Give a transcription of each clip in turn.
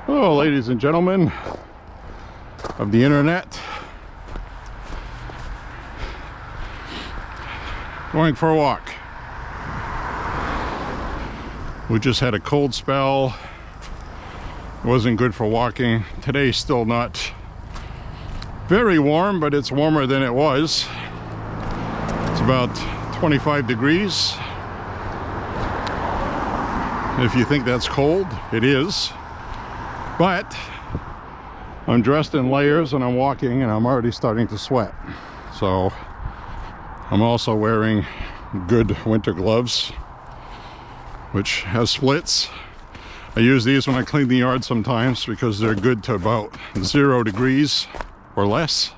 Hello, ladies and gentlemen of the internet. Going for a walk. We just had a cold spell. It wasn't good for walking. Today's still not very warm, but it's warmer than it was. It's about 25 degrees. If you think that's cold, it is. But I'm dressed in layers and I'm walking and I'm already starting to sweat. So I'm also wearing good winter gloves, which has splits. I use these when I clean the yard sometimes because they're good to about 0 degrees or less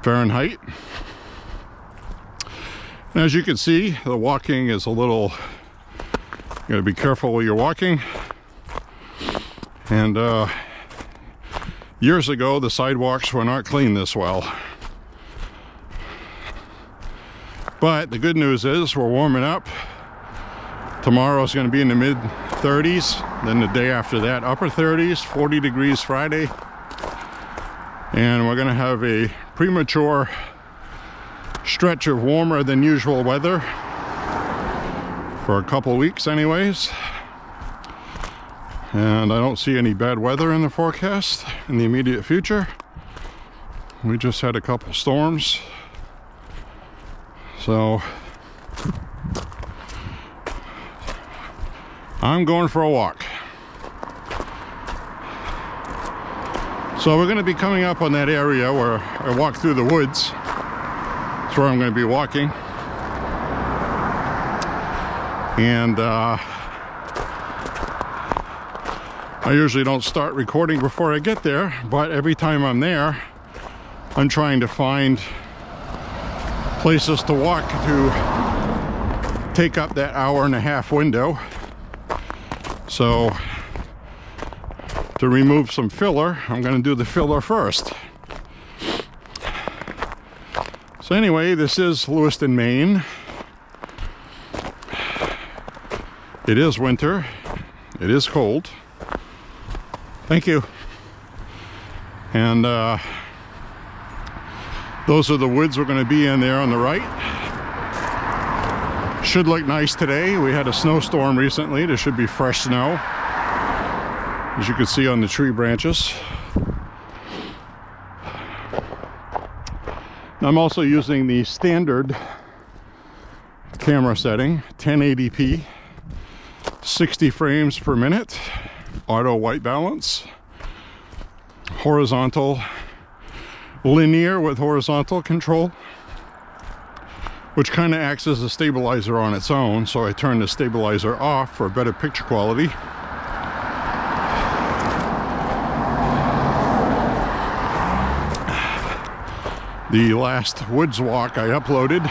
Fahrenheit. And as you can see, the walking is a little, you gotta be careful while you're walking. And years ago, the sidewalks were not cleaned this well. But the good news is we're warming up. Tomorrow's going to be in the mid 30s. Then the day after that, upper 30s, 40 degrees Friday. And we're going to have a premature stretch of warmer than usual weather for a couple weeks anyways. And I don't see any bad weather in the forecast in the immediate future. We just had a couple storms. So I'm going for a walk. So we're going to be coming up on that area where I walk through the woods. That's where I'm going to be walking. And I usually don't start recording before I get there, but every time I'm there, I'm trying to find places to walk to take up that hour-and-a-half window. So to remove some filler, I'm going to do the filler first. So anyway, this is Lewiston, Maine. It is winter. It is cold. Thank you. And those are the woods we're going to be in there on the right. Should look nice today. We had a snowstorm recently. There should be fresh snow, as you can see on the tree branches. I'm also using the standard camera setting, 1080p, 60 frames per minute. Auto white balance, horizontal, linear with horizontal control, which kind of acts as a stabilizer on its own. So I turn the stabilizer off for better picture quality. The last woods walk I uploaded,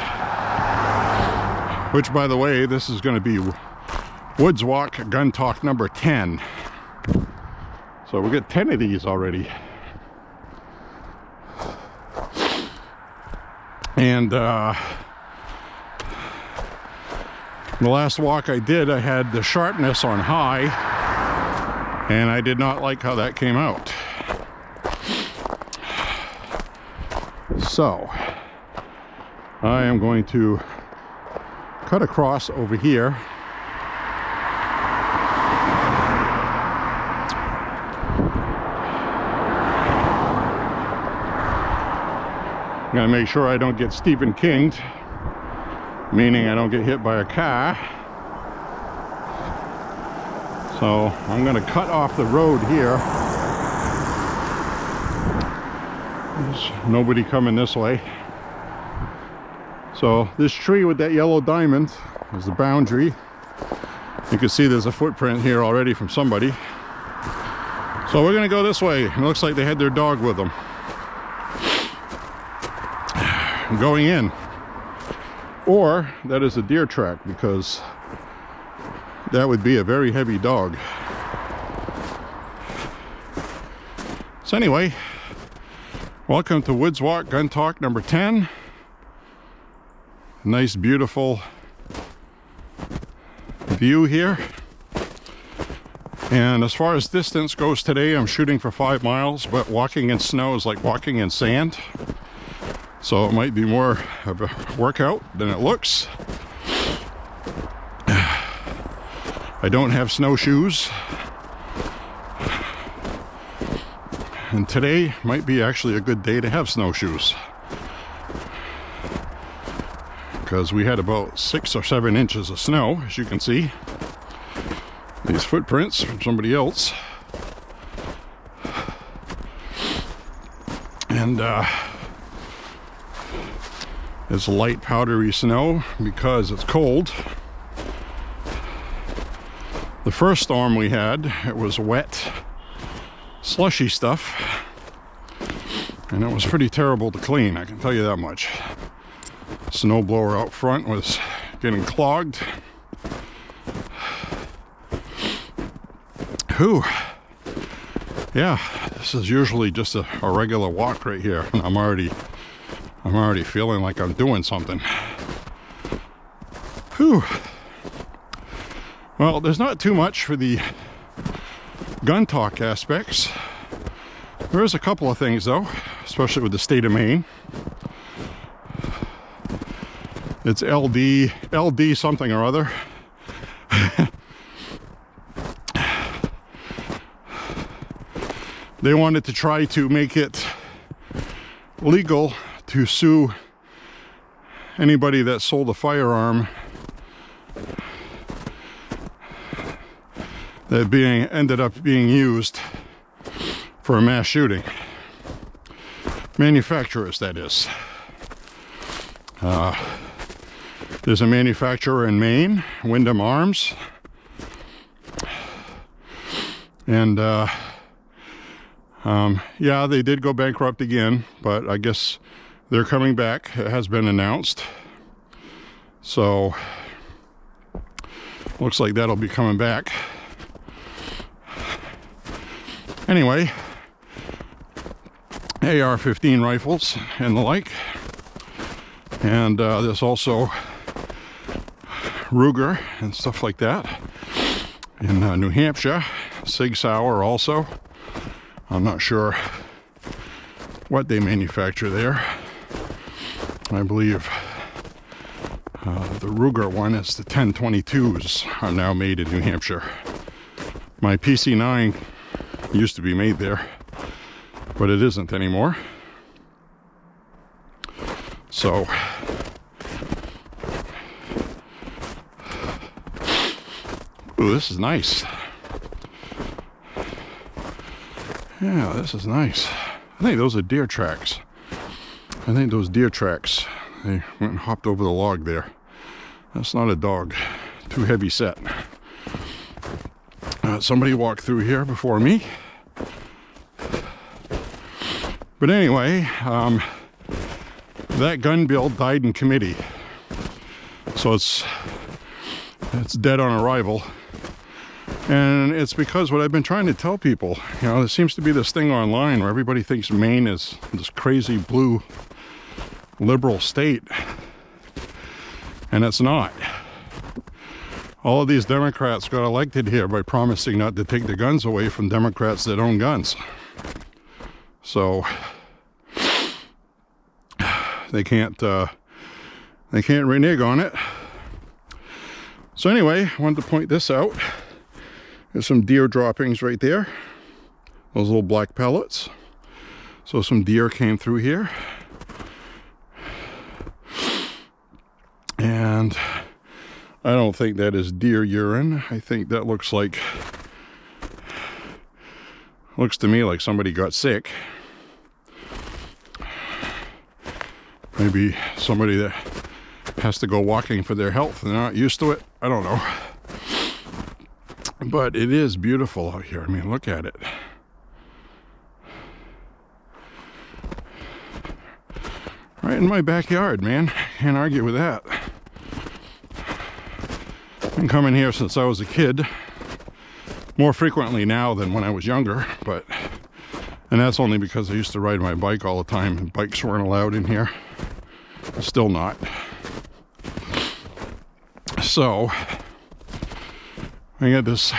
which by the way, this is going to be Woods Walk Gun Talk number 10. So we get 10 of these already. And the last walk I did, I had the sharpness on high, and I did not like how that came out. So I am going to cut across over here. I'm gonna make sure I don't get Stephen King'd, meaning I don't get hit by a car. So I'm gonna cut off the road here. There's nobody coming this way. So this tree with that yellow diamond is the boundary. You can see there's a footprint here already from somebody. So we're gonna go this way. It looks like they had their dog with them. Going in, or that is a deer track, because that would be a very heavy dog. So anyway, welcome to Woods Walk Gun Talk number 10. Nice beautiful view here. And as far as distance goes today, I'm shooting for 5 miles, but walking in snow is like walking in sand. So it might be more of a workout than it looks. I don't have snowshoes. And today might be actually a good day to have snowshoes, because we had about 6 or 7 inches of snow, as you can see. These footprints from somebody else. And it's light powdery snow because it's cold. The first storm we had, it was wet, slushy stuff, and it was pretty terrible to clean, I can tell you that much. Snowblower out front was getting clogged. Whew. Yeah, this is usually just a regular walk right here, and I'm already feeling like I'm doing something. Whew. Well, there's not too much for the gun talk aspects. There is a couple of things though, especially with the state of Maine. It's LD something or other. They wanted to try to make it legal to sue anybody that sold a firearm that ended up being used for a mass shooting. Manufacturers, that is. There's a manufacturer in Maine, Wyndham Arms, and yeah, they did go bankrupt again, but I guess they're coming back. It has been announced. So, looks like that'll be coming back. Anyway, AR-15 rifles and the like. And there's also Ruger and stuff like that in New Hampshire. Sig Sauer also. I'm not sure what they manufacture there. I believe the Ruger one is the 1022s are now made in New Hampshire. My PC-9 used to be made there, but it isn't anymore. So, ooh, this is nice. Yeah, this is nice. I think those are deer tracks. I think those deer tracks. They went and hopped over the log there. That's not a dog. Too heavy set. Somebody walked through here before me. But anyway, that gun bill died in committee. So it's dead on arrival. And it's because what I've been trying to tell people, you know, there seems to be this thing online where everybody thinks Maine is this crazy blue liberal state. And it's not. All of these Democrats got elected here by promising not to take the guns away from Democrats that own guns. So they can't renege on it. So anyway, I wanted to point this out. There's some deer droppings right there. Those little black pellets. So some deer came through here. And I don't think that is deer urine. I think that looks to me like somebody got sick. Maybe somebody that has to go walking for their health and they're not used to it. I don't know. But it is beautiful out here. I mean, look at it. Right in my backyard, man. Can't argue with that. Been coming here since I was a kid. More frequently now than when I was younger, and that's only because I used to ride my bike all the time and bikes weren't allowed in here. Still not. So I got this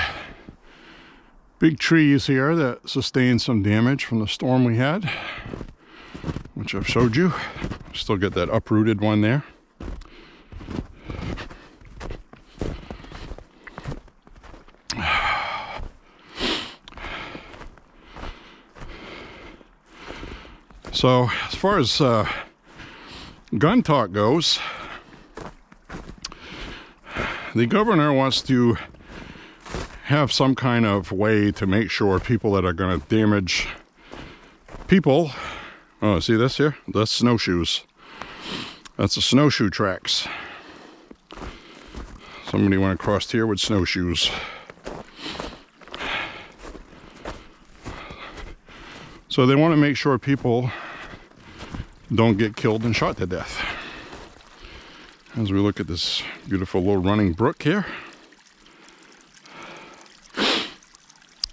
big trees here that sustained some damage from the storm we had, which I've showed you. Still get that uprooted one there. So as far as gun talk goes, the governor wants to have some kind of way to make sure people that are going to damage people. Oh, see this here? That's snowshoes. That's the snowshoe tracks. Somebody went across here with snowshoes. So they want to make sure people don't get killed and shot to death. As we look at this beautiful little running brook here.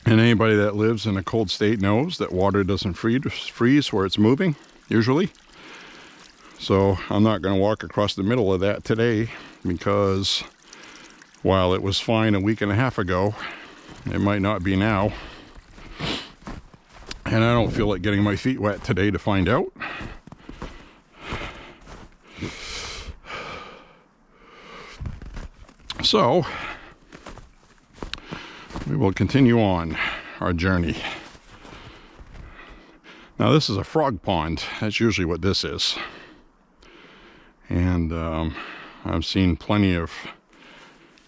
And anybody that lives in a cold state knows that water doesn't freeze where it's moving, usually. So I'm not going to walk across the middle of that today, because while it was fine a week and a half ago, it might not be now. And I don't feel like getting my feet wet today to find out. So we will continue on our journey. Now this is a frog pond. That's usually what this is. And I've seen plenty of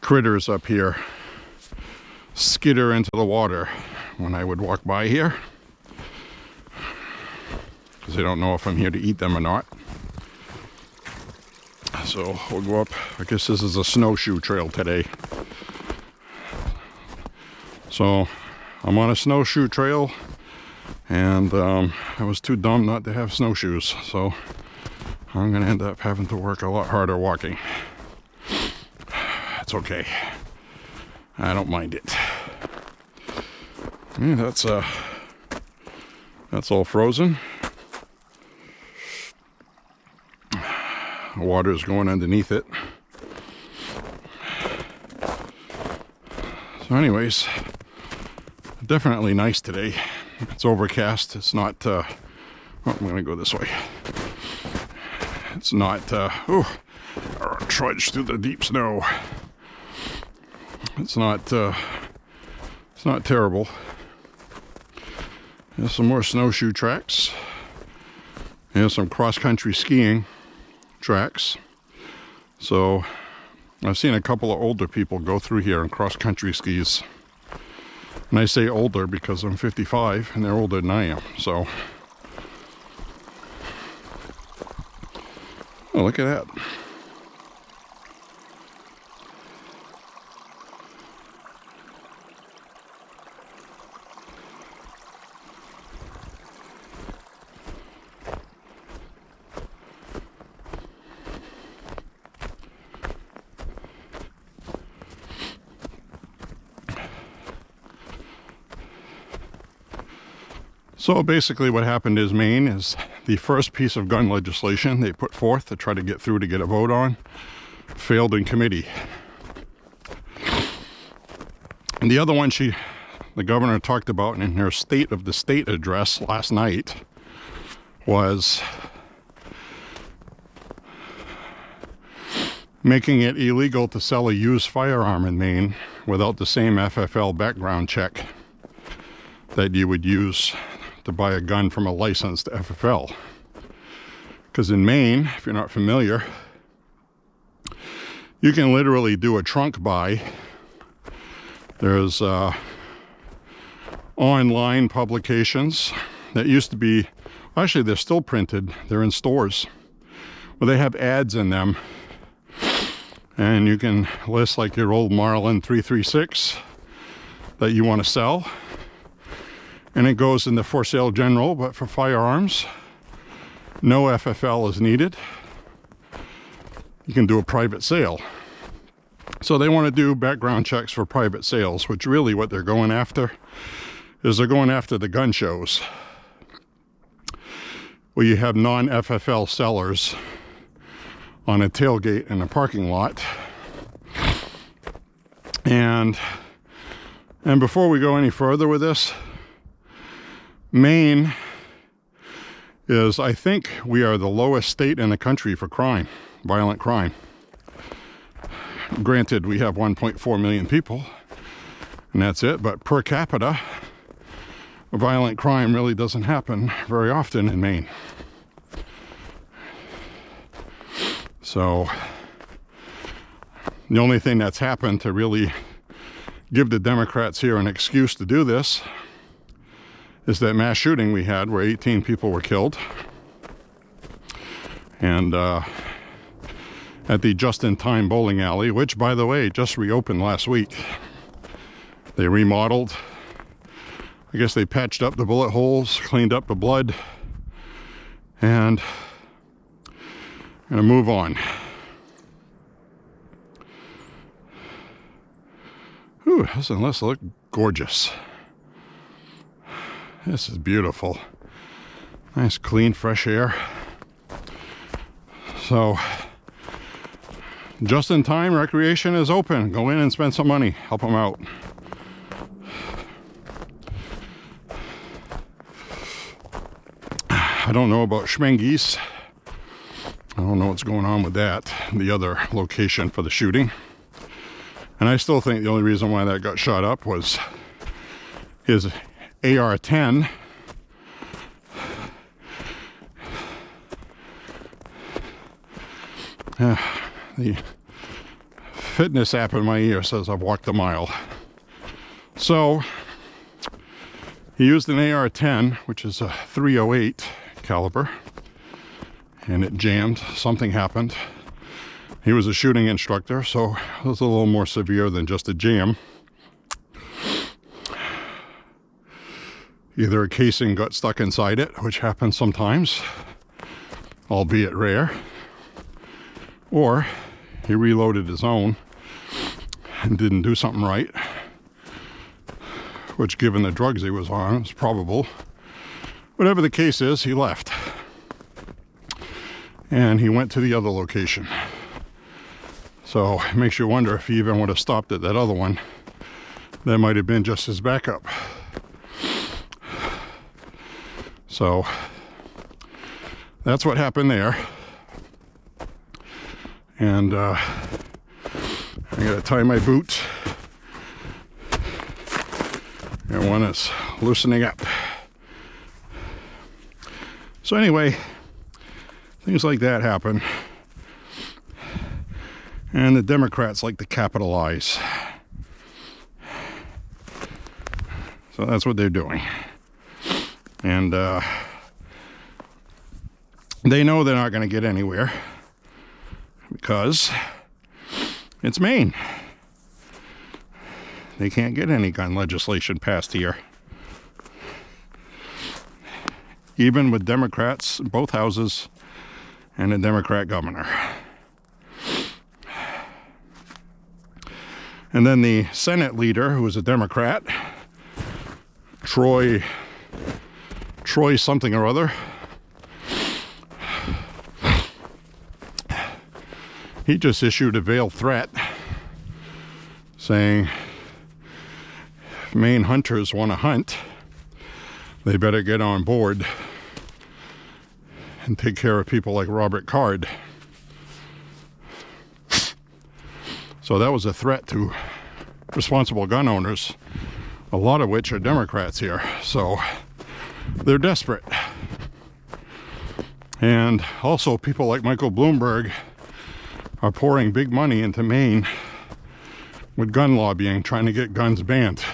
critters up here skitter into the water when I would walk by here, because they don't know if I'm here to eat them or not. So we'll go up. I guess this is a snowshoe trail today. So I'm on a snowshoe trail, and I was too dumb not to have snowshoes, so I'm gonna end up having to work a lot harder walking. It's okay. I don't mind it. Yeah, that's all frozen. The water is going underneath it. So anyways, definitely nice today. It's overcast. It's not, oh, I'm gonna go this way. It's not, trudge through the deep snow. It's not terrible. There's some more snowshoe tracks. There's some cross-country skiing tracks. So I've seen a couple of older people go through here on cross-country skis. And I say older because I'm 55 and they're older than I am. So, oh, look at that. So basically what happened is Maine is the first piece of gun legislation they put forth to try to get through to get a vote on, failed in committee. And the other one the governor talked about in her State of the State address last night was making it illegal to sell a used firearm in Maine without the same FFL background check that you would use to buy a gun from a licensed FFL. Because in Maine, if you're not familiar, you can literally do a trunk buy. There's online publications that used to be, actually they're still printed, they're in stores, where they have ads in them, and you can list like your old Marlin 336 that you want to sell. And it goes in the for sale general, but for firearms, no FFL is needed. You can do a private sale. So they want to do background checks for private sales, which really what they're going after is they're going after the gun shows, where you have non-FFL sellers on a tailgate in a parking lot. And And before we go any further with this, Maine is, I think we are the lowest state in the country for crime, violent crime. Granted, we have 1.4 million people, and that's it, but per capita, violent crime really doesn't happen very often in Maine. So, the only thing that's happened to really give the Democrats here an excuse to do this is that mass shooting we had where 18 people were killed. And at the just-in-time bowling alley, which, by the way, just reopened last week. They remodeled. I guess they patched up the bullet holes, cleaned up the blood, and I'm gonna move on. Ooh, doesn't this look gorgeous? This is beautiful. Nice, clean, fresh air. So, just in time, recreation is open. Go in and spend some money. Help them out. I don't know about Schmengies. I don't know what's going on with that, the other location for the shooting. And I still think the only reason why that got shot up was his AR-10. The fitness app in my ear says I've walked a mile. So he used an AR-10, which is a .308 caliber, and it jammed. Something happened. He was a shooting instructor, so it was a little more severe than just a jam. Either a casing got stuck inside it, which happens sometimes, albeit rare, or he reloaded his own and didn't do something right, which, given the drugs he was on, is probable. Whatever the case is, he left. And he went to the other location. So it makes you wonder if he even would have stopped at that other one. That might have been just his backup. So that's what happened there. And I gotta tie my boot. And one is loosening up. So anyway, things like that happen. And the Democrats like to capitalize. So that's what they're doing. And they know they're not going to get anywhere because it's Maine. They can't get any gun legislation passed here. Even with Democrats in both houses and a Democrat governor. And then the Senate leader, who was a Democrat, Troy something or other, he just issued a veiled threat saying if Maine hunters want to hunt, they better get on board and take care of people like Robert Card. So that was a threat to responsible gun owners, a lot of which are Democrats here. So they're desperate. And also people like Michael Bloomberg are pouring big money into Maine with gun lobbying, trying to get guns banned.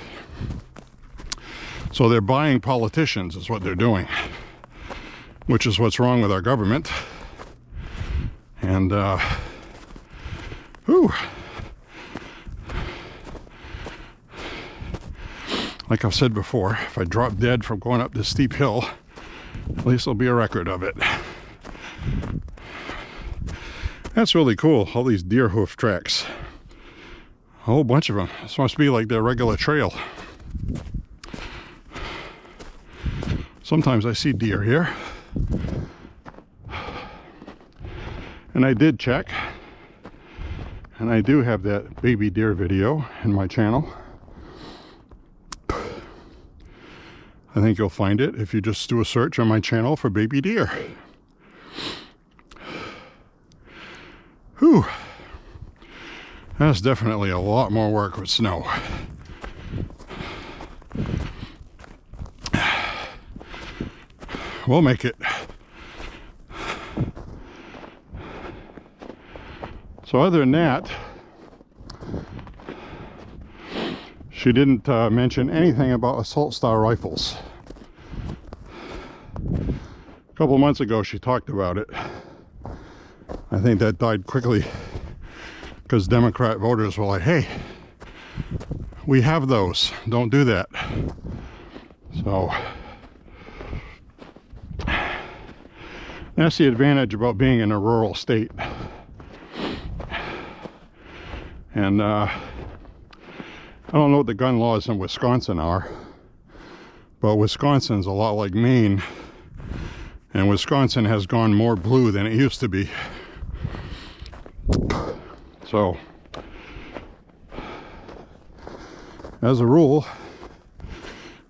So they're buying politicians is what they're doing, which is what's wrong with our government. And like I've said before, if I drop dead from going up this steep hill, at least there'll be a record of it. That's really cool, all these deer hoof tracks. A whole bunch of them. This must be like their regular trail. Sometimes I see deer here. And I did check. And I do have that baby deer video in my channel. I think you'll find it if you just do a search on my channel for baby deer. Whew. That's definitely a lot more work with snow. We'll make it. So other than that, she didn't mention anything about assault style rifles. A couple months ago she talked about it. I think that died quickly because Democrat voters were like, hey, we have those, don't do that. So that's the advantage about being in a rural state. And I don't know what the gun laws in Wisconsin are, but Wisconsin's a lot like Maine, and Wisconsin has gone more blue than it used to be. So, as a rule,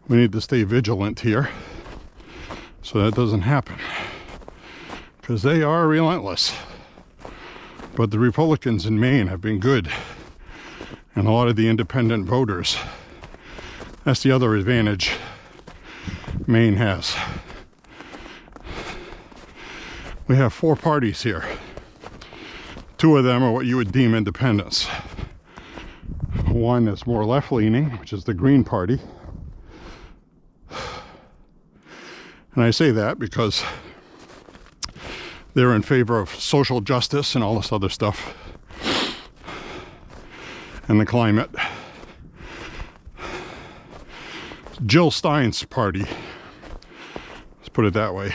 we need to stay vigilant here so that doesn't happen, because they are relentless. But the Republicans in Maine have been good, and a lot of the independent voters. That's the other advantage Maine has. We have 4 parties here. 2 of them are what you would deem independents. One is more left-leaning, which is the Green Party. And I say that because they're in favor of social justice and all this other stuff. And the climate. Jill Stein's party. Let's put it that way.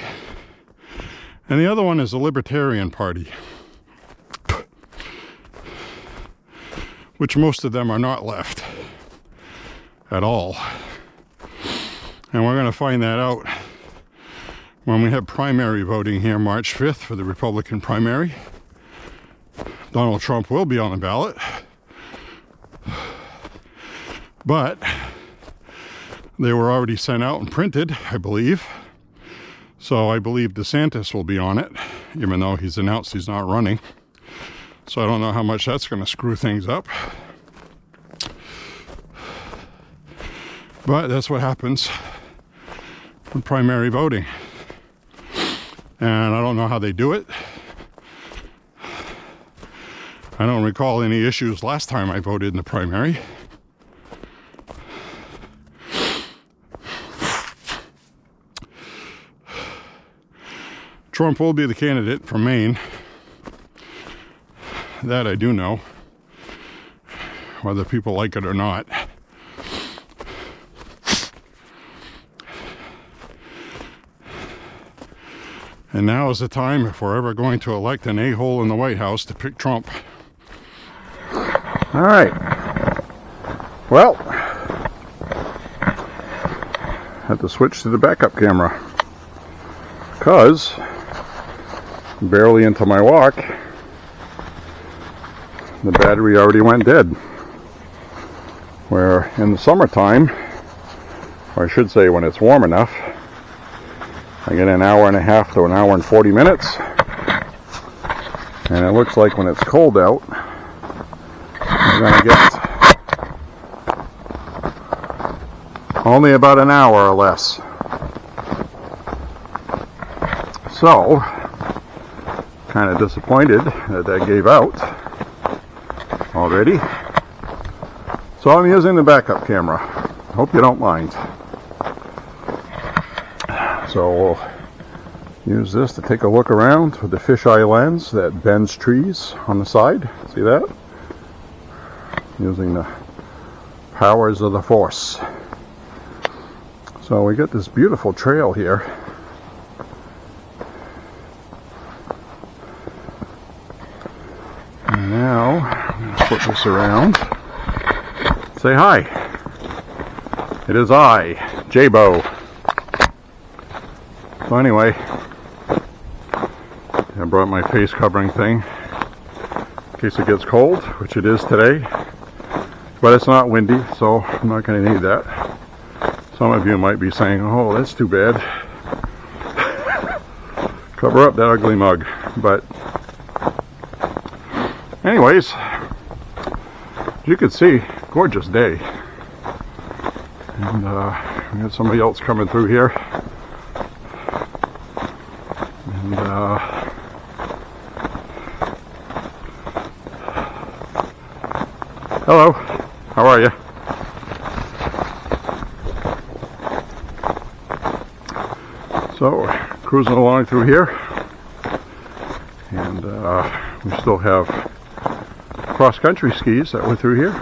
And the other one is the Libertarian Party, which most of them are not left at all. And we're going to find that out when we have primary voting here March 5th for the Republican primary. Donald Trump will be on the ballot. But they were already sent out and printed, I believe. So I believe DeSantis will be on it, even though he's announced he's not running. So I don't know how much that's going to screw things up. But that's what happens with primary voting. And I don't know how they do it. I don't recall any issues last time I voted in the primary. Trump will be the candidate for Maine. That I do know, whether people like it or not. And now is the time, if we're ever going to elect an a-hole in the White House, to pick Trump. All right. Well, had to switch to the backup camera because barely into my walk, the battery already went dead. Where in the summertime, or I should say when it's warm enough, I get an hour and a half to an hour and 40 minutes. And it looks like when it's cold out, I'm going to get only about an hour or less. So, kind of disappointed that that gave out already. So I'm using the backup camera. Hope you don't mind. So we'll use this to take a look around with the fisheye lens that bends trees on the side. See that? Using the powers of the force. So we get this beautiful trail here. And now, I'm going to flip this around. Say hi. It is I, J-Bo. So anyway, I brought my face covering thing in case it gets cold, which it is today. But it's not windy, so I'm not going to need that. Some of you might be saying, oh, that's too bad. Cover up that ugly mug. But anyways, as you can see, gorgeous day. And we got somebody else coming through here. And hello, how are you? So, cruising along through here, and we still have cross-country skis that went through here.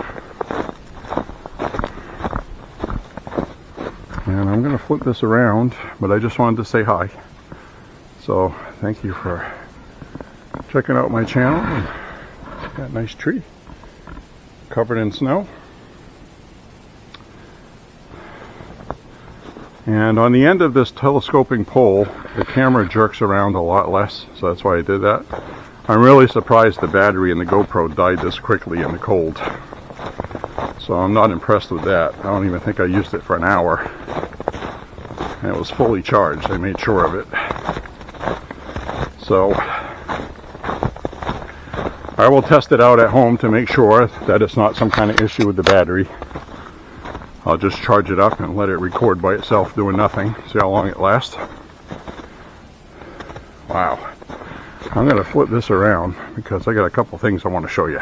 And I'm going to flip this around, but I just wanted to say hi. So, thank you for checking out my channel. Got a nice tree covered in snow. And on the end of this telescoping pole, the camera jerks around a lot less, so that's why I did that. I'm really surprised the battery in the GoPro died this quickly in the cold. So I'm not impressed with that. I don't even think I used it for an hour. And it was fully charged, I made sure of it. So I will test it out at home to make sure that it's not some kind of issue with the battery. I'll just charge it up and let it record by itself doing nothing. See how long it lasts. Wow. I'm going to flip this around because I got a couple things I want to show you.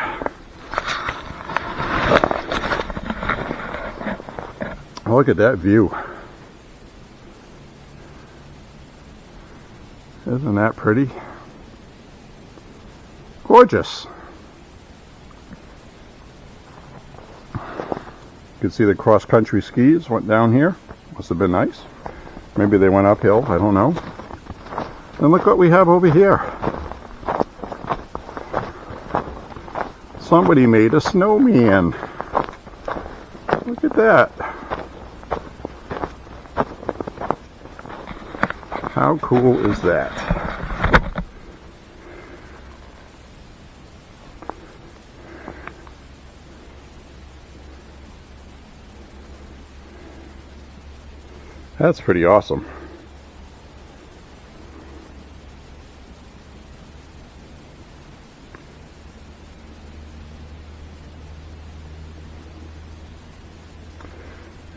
Look at that view. Isn't that pretty? Gorgeous. You can see the cross-country skis went down here. Must have been nice. Maybe they went uphill, I don't know. And look what we have over here. Somebody made a snowman. Look at that. How cool is that? That's pretty awesome.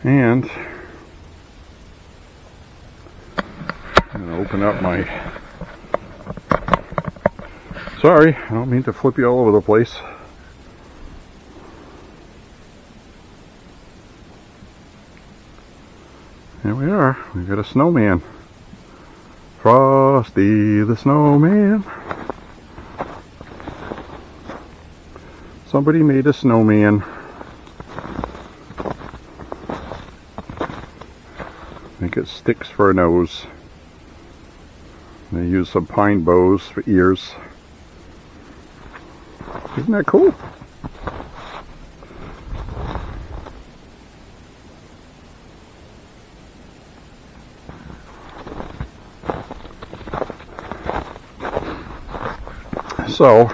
And I'm going to open up my... Sorry, I don't mean to flip you all over the place. Here we are. We've got a snowman. Frosty the Snowman. Somebody made a snowman. I think it sticks for a nose. They use some pine boughs for ears. Isn't that cool? So,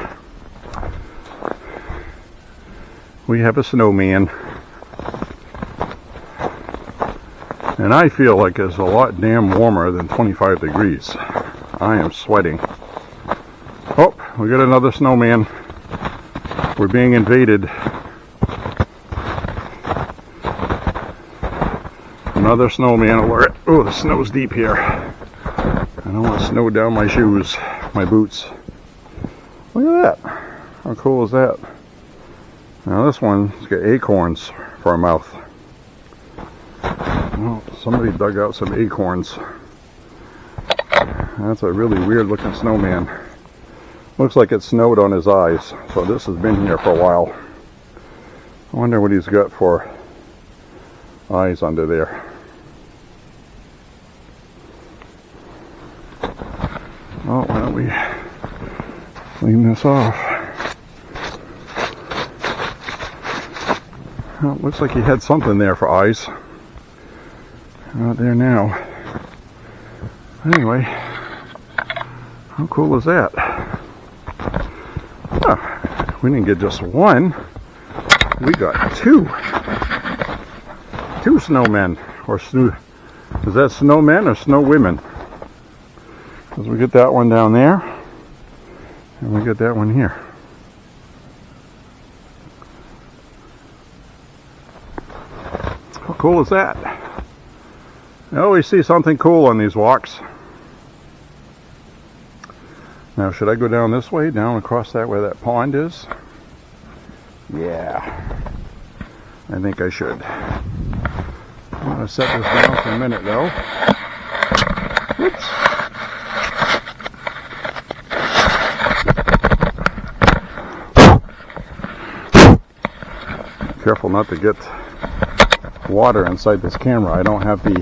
we have a snowman, and I feel like it's a lot damn warmer than 25 degrees. I am sweating. Oh, we got another snowman. We're being invaded. Another snowman alert. Oh, the snow's deep here. I don't want snow down my shoes, my boots. Look at that. How cool is that? Now this one's got acorns for a mouth. Well, somebody dug out some acorns. That's a really weird looking snowman. Looks like it snowed on his eyes, so this has been here for a while. I wonder what he's got for eyes under there. Oh, why don't we clean this off? Well, it looks like he had something there for eyes. Not there now. Anyway, how cool is that? Oh, we didn't get just one. We got two snowmen. or snow. Is that snowmen or snow women? Because we get that one down there, and we get that one here. How cool is that? I always see something cool on these walks. Now, should I go down this way, down across that where that pond is? Yeah, I think I should. I'm going to set this down for a minute, though. Oops. Careful not to get water inside this camera. I don't have the...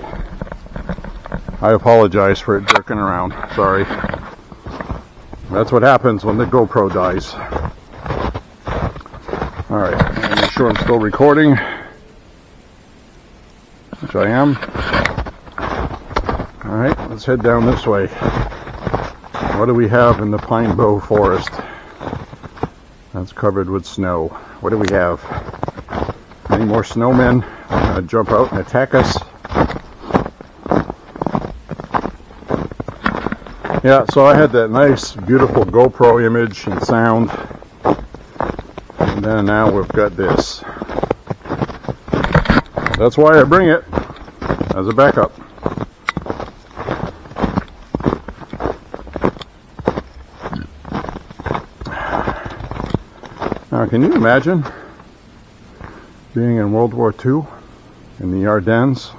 I apologize for it jerking around. Sorry. That's what happens when the GoPro dies. Alright, I'm going to make sure I'm still recording, which I am. Alright, let's head down this way. What do we have in the pine bow forest? That's covered with snow. What do we have? Any more snowmen jump out and attack us? Yeah, so I had that nice, beautiful GoPro image and sound. And then now we've got this. That's why I bring it as a backup. Now, can you imagine being in World War II in the Ardennes,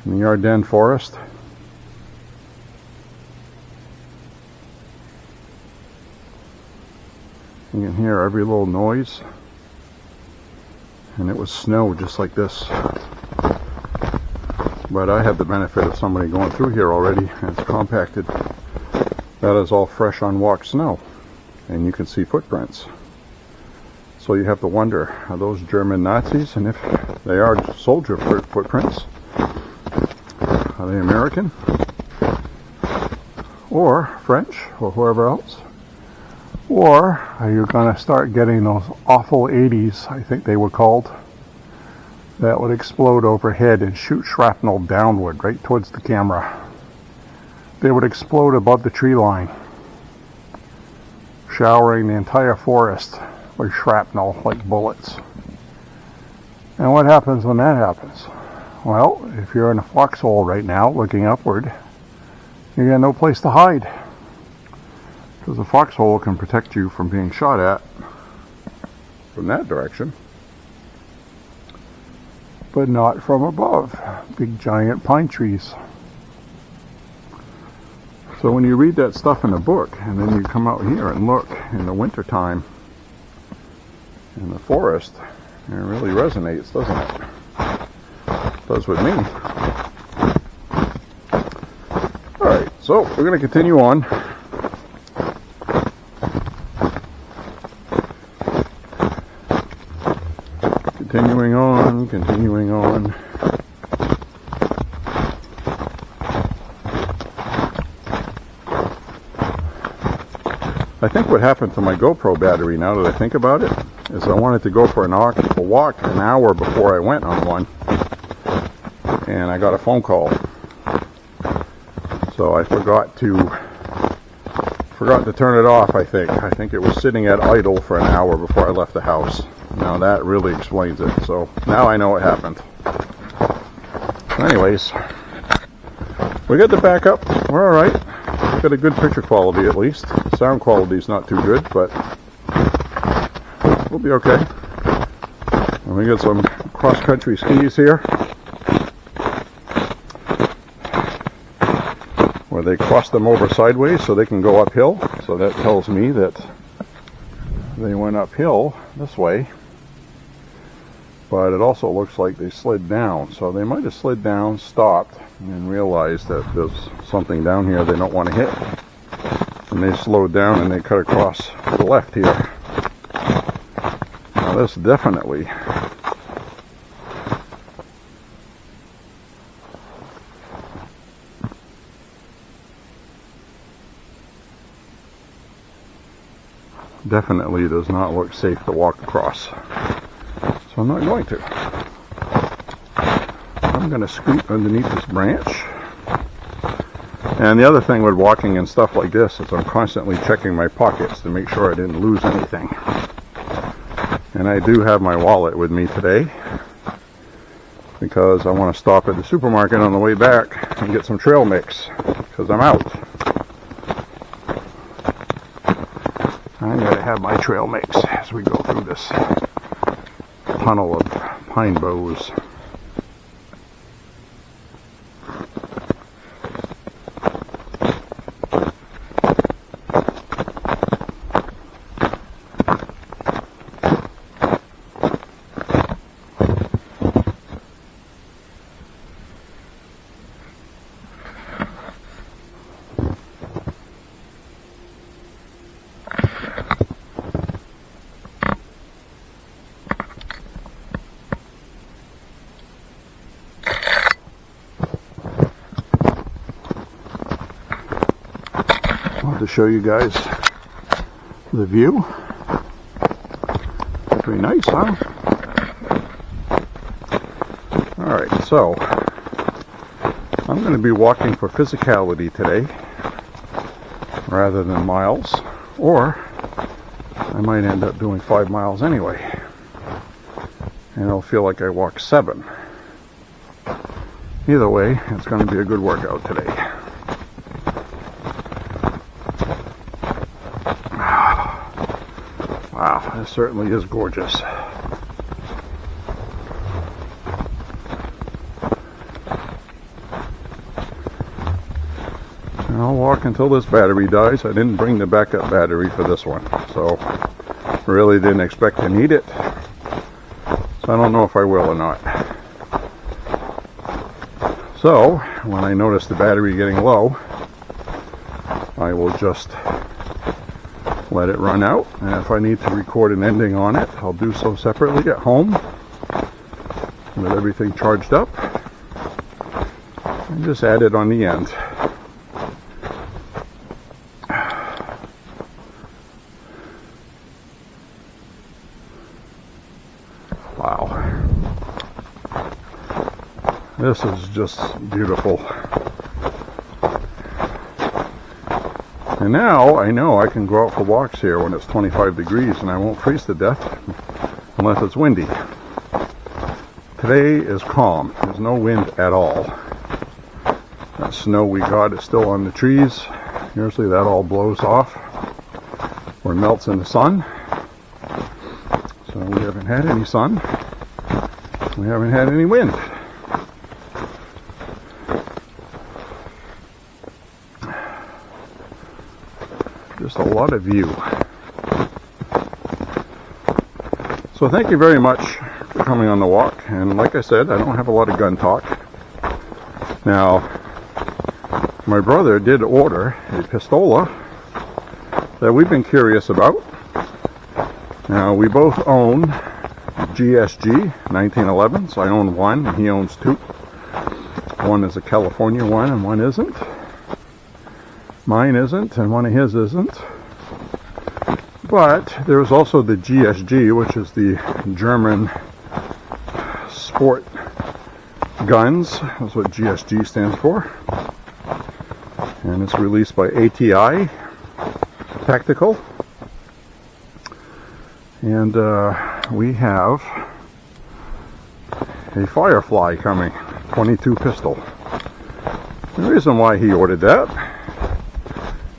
in the Ardennes forest? You can hear every little noise, and it was snow just like this. But I had the benefit of somebody going through here already, and it's compacted. That is all fresh unwalked snow, and you can see footprints. So you have to wonder, are those German Nazis? And if they are soldier footprints, are they American? Or French, or whoever else? Or are you going to start getting those awful 80s, I think they were called, that would explode overhead and shoot shrapnel downward right towards the camera? They would explode above the tree line, showering the entire forest with shrapnel like bullets. And what happens when that happens? Well, if you're in a foxhole right now looking upward, you got no place to hide. Because the foxhole can protect you from being shot at from that direction, but not from above. Big giant pine trees. So when you read that stuff in a book, and then you come out here and look in the winter time in the forest, it really resonates, doesn't it? It does with me. Alright, so we're going to continue on. Continuing on. I think what happened to my GoPro battery, now that I think about it, is I wanted to go for a walk an hour before I went on one, and I got a phone call. So I forgot to turn it off, I think. I think it was sitting at idle for an hour before I left the house. Now that really explains it. So now I know what happened. Anyways, we got the backup. We're alright. We got a good picture quality at least. Sound quality is not too good, but we'll be okay. And we got some cross-country skis here, where they cross them over sideways so they can go uphill. So that tells me that they went uphill this way. But it also looks like they slid down. So they might have slid down, stopped, and realized that there's something down here they don't want to hit. And they slowed down and they cut across to the left here. Now this definitely does not look safe to walk across. So I'm not going to. I'm going to scoot underneath this branch. And the other thing with walking and stuff like this is I'm constantly checking my pockets to make sure I didn't lose anything. And I do have my wallet with me today because I want to stop at the supermarket on the way back and get some trail mix because I'm out. I gotta have my trail mix as we go through this tunnel of pine boughs. To show you guys the view. Pretty nice, huh? Alright, so I'm going to be walking for physicality today rather than miles, or I might end up doing 5 miles anyway and it'll feel like I walked 7. Either way, it's going to be a good workout today. Wow, this certainly is gorgeous. And I'll walk until this battery dies. I didn't bring the backup battery for this one, so really didn't expect to need it. So I don't know if I will or not. So when I notice the battery getting low, I will just let it run out, and if I need to record an ending on it, I'll do so separately at home with everything charged up and just add it on the end. Wow, this is just beautiful. And now I know I can go out for walks here when it's 25 degrees and I won't freeze to death unless it's windy. Today is calm. There's no wind at all. That snow we got is still on the trees. Usually that all blows off or melts in the sun. So we haven't had any sun. We haven't had any wind. Just a lot of view. So thank you very much for coming on the walk. And like I said, I don't have a lot of gun talk. Now, my brother did order a pistola that we've been curious about. Now, we both own GSG 1911s. I own one and he owns 2. One is a California one and one isn't. Mine isn't, and one of his isn't. But there's also the GSG, which is the German sport guns. That's what GSG stands for. And it's released by ATI Tactical. And we have a Firefly coming, 22 pistol. The reason why he ordered that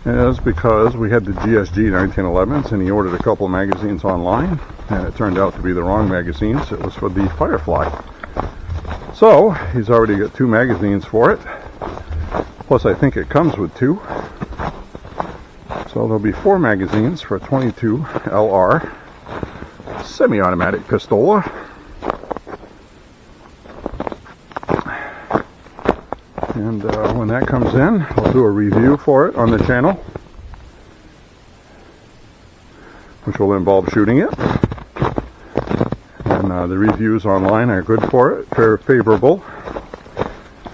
is because we had the GSG 1911s and he ordered a couple magazines online and it turned out to be the wrong magazines. It was for the Firefly. So he's already got 2 magazines for it. Plus I think it comes with 2. So there'll be 4 magazines for a 22 LR semi-automatic pistola. And when that comes in, I'll do a review for it on the channel, which will involve shooting it. And the reviews online are good for it, very favorable.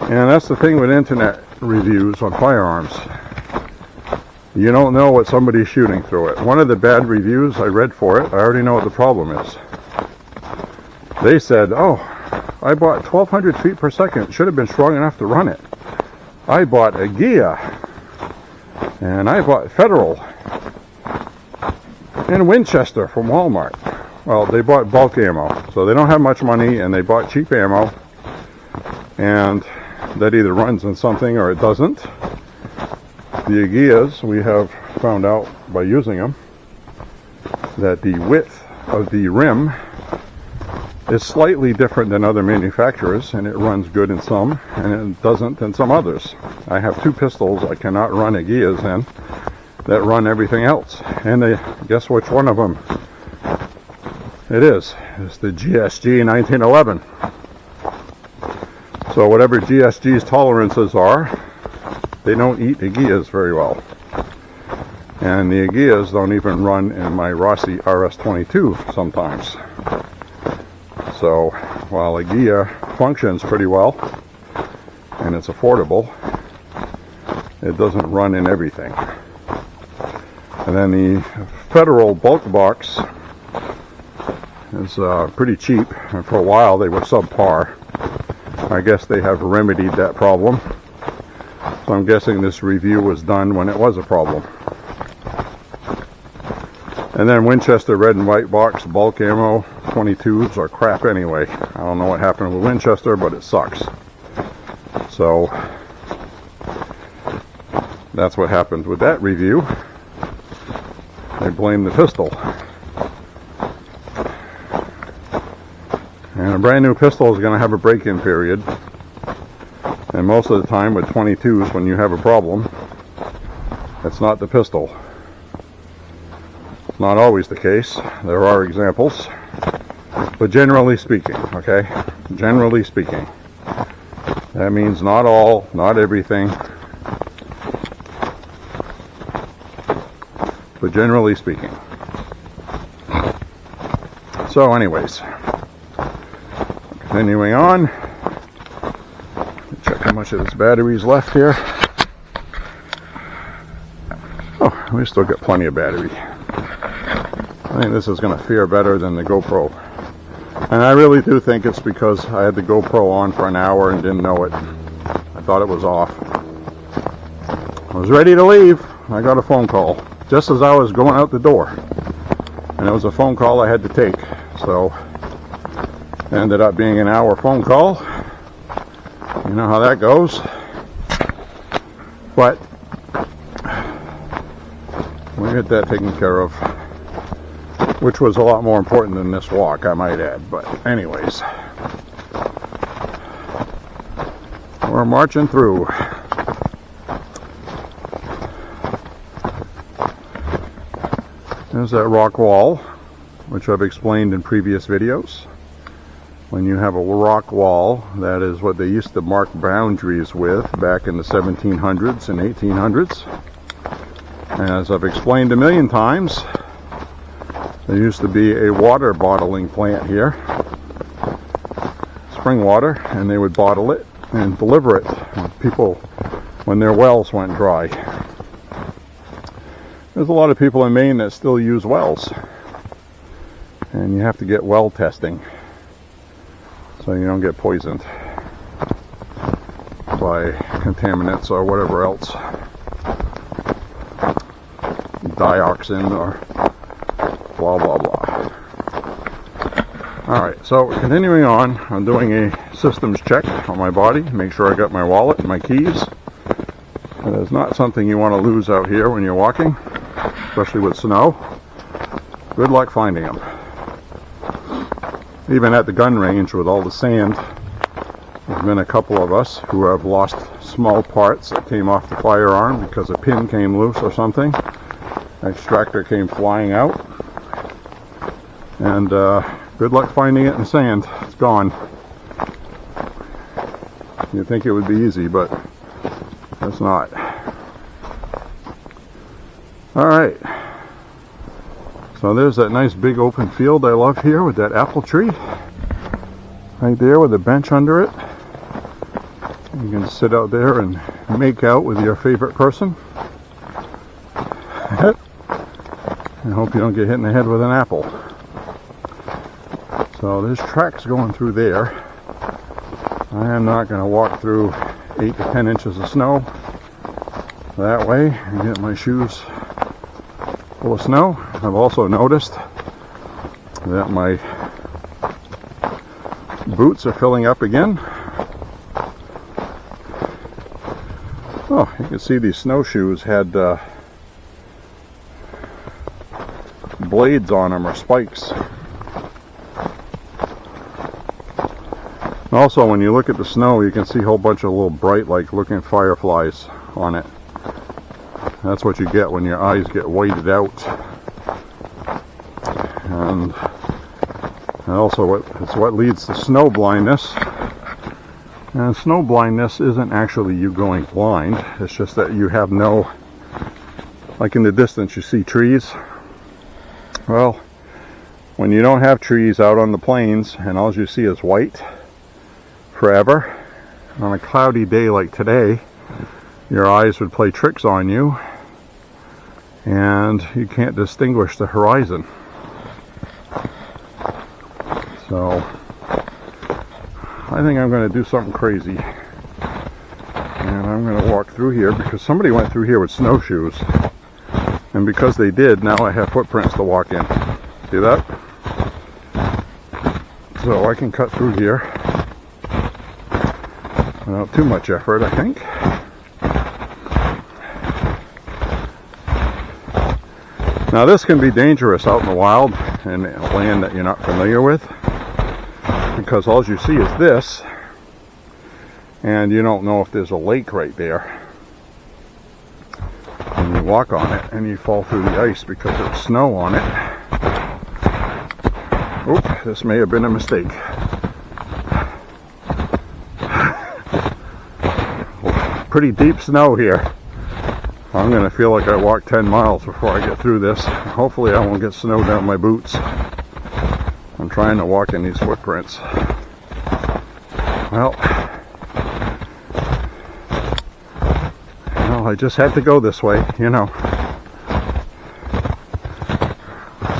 And that's the thing with internet reviews on firearms. You don't know what somebody's shooting through it. One of the bad reviews I read for it, I already know what the problem is. They said, oh, I bought 1,200 feet per second. Should have been strong enough to run it. I bought a Gia, and I bought Federal and Winchester from Walmart. Well, they bought bulk ammo, so they don't have much money, and they bought cheap ammo, and that either runs in something or it doesn't. The Agias, we have found out by using them that the width of the rim is slightly different than other manufacturers, and it runs good in some and it doesn't in some others. I have two pistols I cannot run Agias in that run everything else, and guess which one of them it is? It's the GSG 1911. So whatever GSG's tolerances are, they don't eat Agias very well. And the Agias don't even run in my Rossi RS-22 sometimes. So while Agia functions pretty well and it's affordable, it doesn't run in everything. And then the Federal bulk box is pretty cheap, and for a while they were subpar. I guess they have remedied that problem. So I'm guessing this review was done when it was a problem. And then Winchester red and white box bulk ammo 22s are crap anyway. I don't know what happened with Winchester, but it sucks. So that's what happened with that review. They blame the pistol. And a brand new pistol is going to have a break-in period. And most of the time with 22s, when you have a problem, it's not the pistol. It's not always the case. There are examples. But generally speaking, okay? Generally speaking. That means not all, not everything. But generally speaking. So anyways, continuing on. Check how much of this battery is left here. Oh, we still got plenty of battery. I think this is going to fare better than the GoPro. And I really do think it's because I had the GoPro on for an hour and didn't know it. I thought it was off. I was ready to leave. I got a phone call just as I was going out the door. And it was a phone call I had to take. So it ended up being an hour phone call. You know how that goes. But we had that taken care of, which was a lot more important than this walk, I might add. But anyways, we're marching through. There's that rock wall, which I've explained in previous videos. When you have a rock wall, that is what they used to mark boundaries with back in the 1700s and 1800s. As I've explained a million times, there used to be a water bottling plant here, spring water, and they would bottle it and deliver it to people when their wells went dry. There's a lot of people in Maine that still use wells, and you have to get well testing so you don't get poisoned by contaminants or whatever else, dioxin or blah blah blah. Alright, so continuing on, I'm doing a systems check on my body, make sure I got my wallet and my keys. That is not something you want to lose out here when you're walking, especially with snow. Good luck finding them. Even at the gun range with all the sand, there's been a couple of us who have lost small parts that came off the firearm because a pin came loose or something. Extractor came flying out, and good luck finding it in sand. It's gone. You'd think it would be easy, but it's not. Alright, so there's that nice big open field I love here with that apple tree right there with a bench under it. You can sit out there and make out with your favorite person. I hope you don't get hit in the head with an apple. So there's tracks going through there. I am not going to walk through 8 to 10 inches of snow that way and get my shoes full of snow. I've also noticed that my boots are filling up again. Oh, you can see these snowshoes had blades on them, or spikes. Also, when you look at the snow, you can see a whole bunch of little bright, like looking fireflies on it. That's what you get when your eyes get whited out. And also, it's what leads to snow blindness. And snow blindness isn't actually you going blind. It's just that you have no, like in the distance you see trees. Well, when you don't have trees out on the plains and all you see is white forever, on a cloudy day like today, your eyes would play tricks on you and you can't distinguish the horizon. So I think I'm going to do something crazy, and I'm going to walk through here because somebody went through here with snowshoes, and because they did, now I have footprints to walk in. See that? So I can cut through here without too much effort, I think. Now this can be dangerous out in the wild and land that you're not familiar with, because all you see is this, and you don't know if there's a lake right there. And you walk on it and you fall through the ice because there's snow on it. Oop, this may have been a mistake. Pretty deep snow here. I'm going to feel like I walked 10 miles before I get through this. Hopefully I won't get snow down my boots. I'm trying to walk in these footprints. Well, I just had to go this way, you know.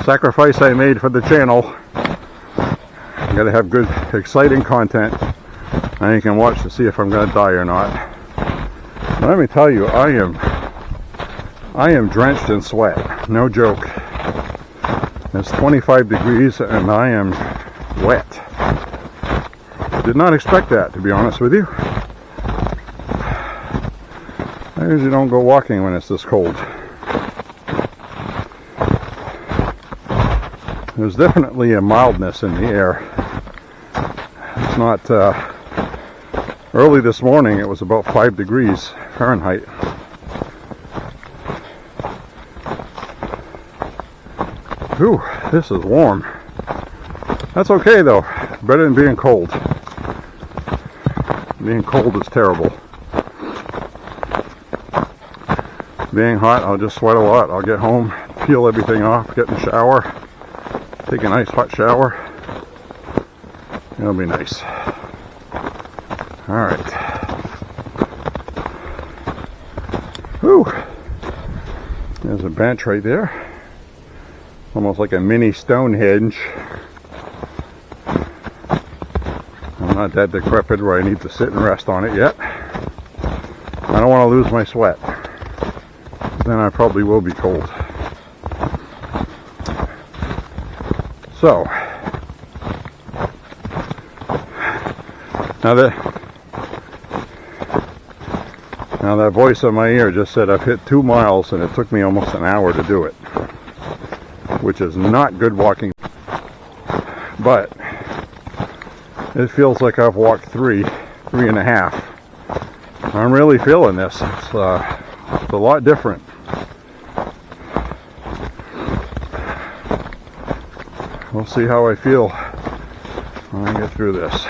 Sacrifice I made for the channel. I gotta have good, exciting content, and you can watch to see if I'm gonna die or not. But let me tell you, I am drenched in sweat. No joke. It's 25 degrees and I am wet. Did not expect that, to be honest with you. I usually don't go walking when it's this cold. There's definitely a mildness in the air. It's not, early this morning it was about 5 degrees Fahrenheit. Ooh, this is warm. That's okay though. Better than being cold. Being cold is terrible. Being hot, I'll just sweat a lot. I'll get home, peel everything off, get in the shower, take a nice hot shower. It'll be nice. Alright. Whew. There's a bench right there. Almost like a mini Stonehenge. I'm not that decrepit where I need to sit and rest on it yet. I don't want to lose my sweat. Then I probably will be cold. So, now that voice in my ear just said I've hit 2 miles and it took me almost an hour to do it, which is not good walking, but it feels like I've walked three and a half. I'm really feeling this. It's a lot different. We'll see how I feel when I get through this.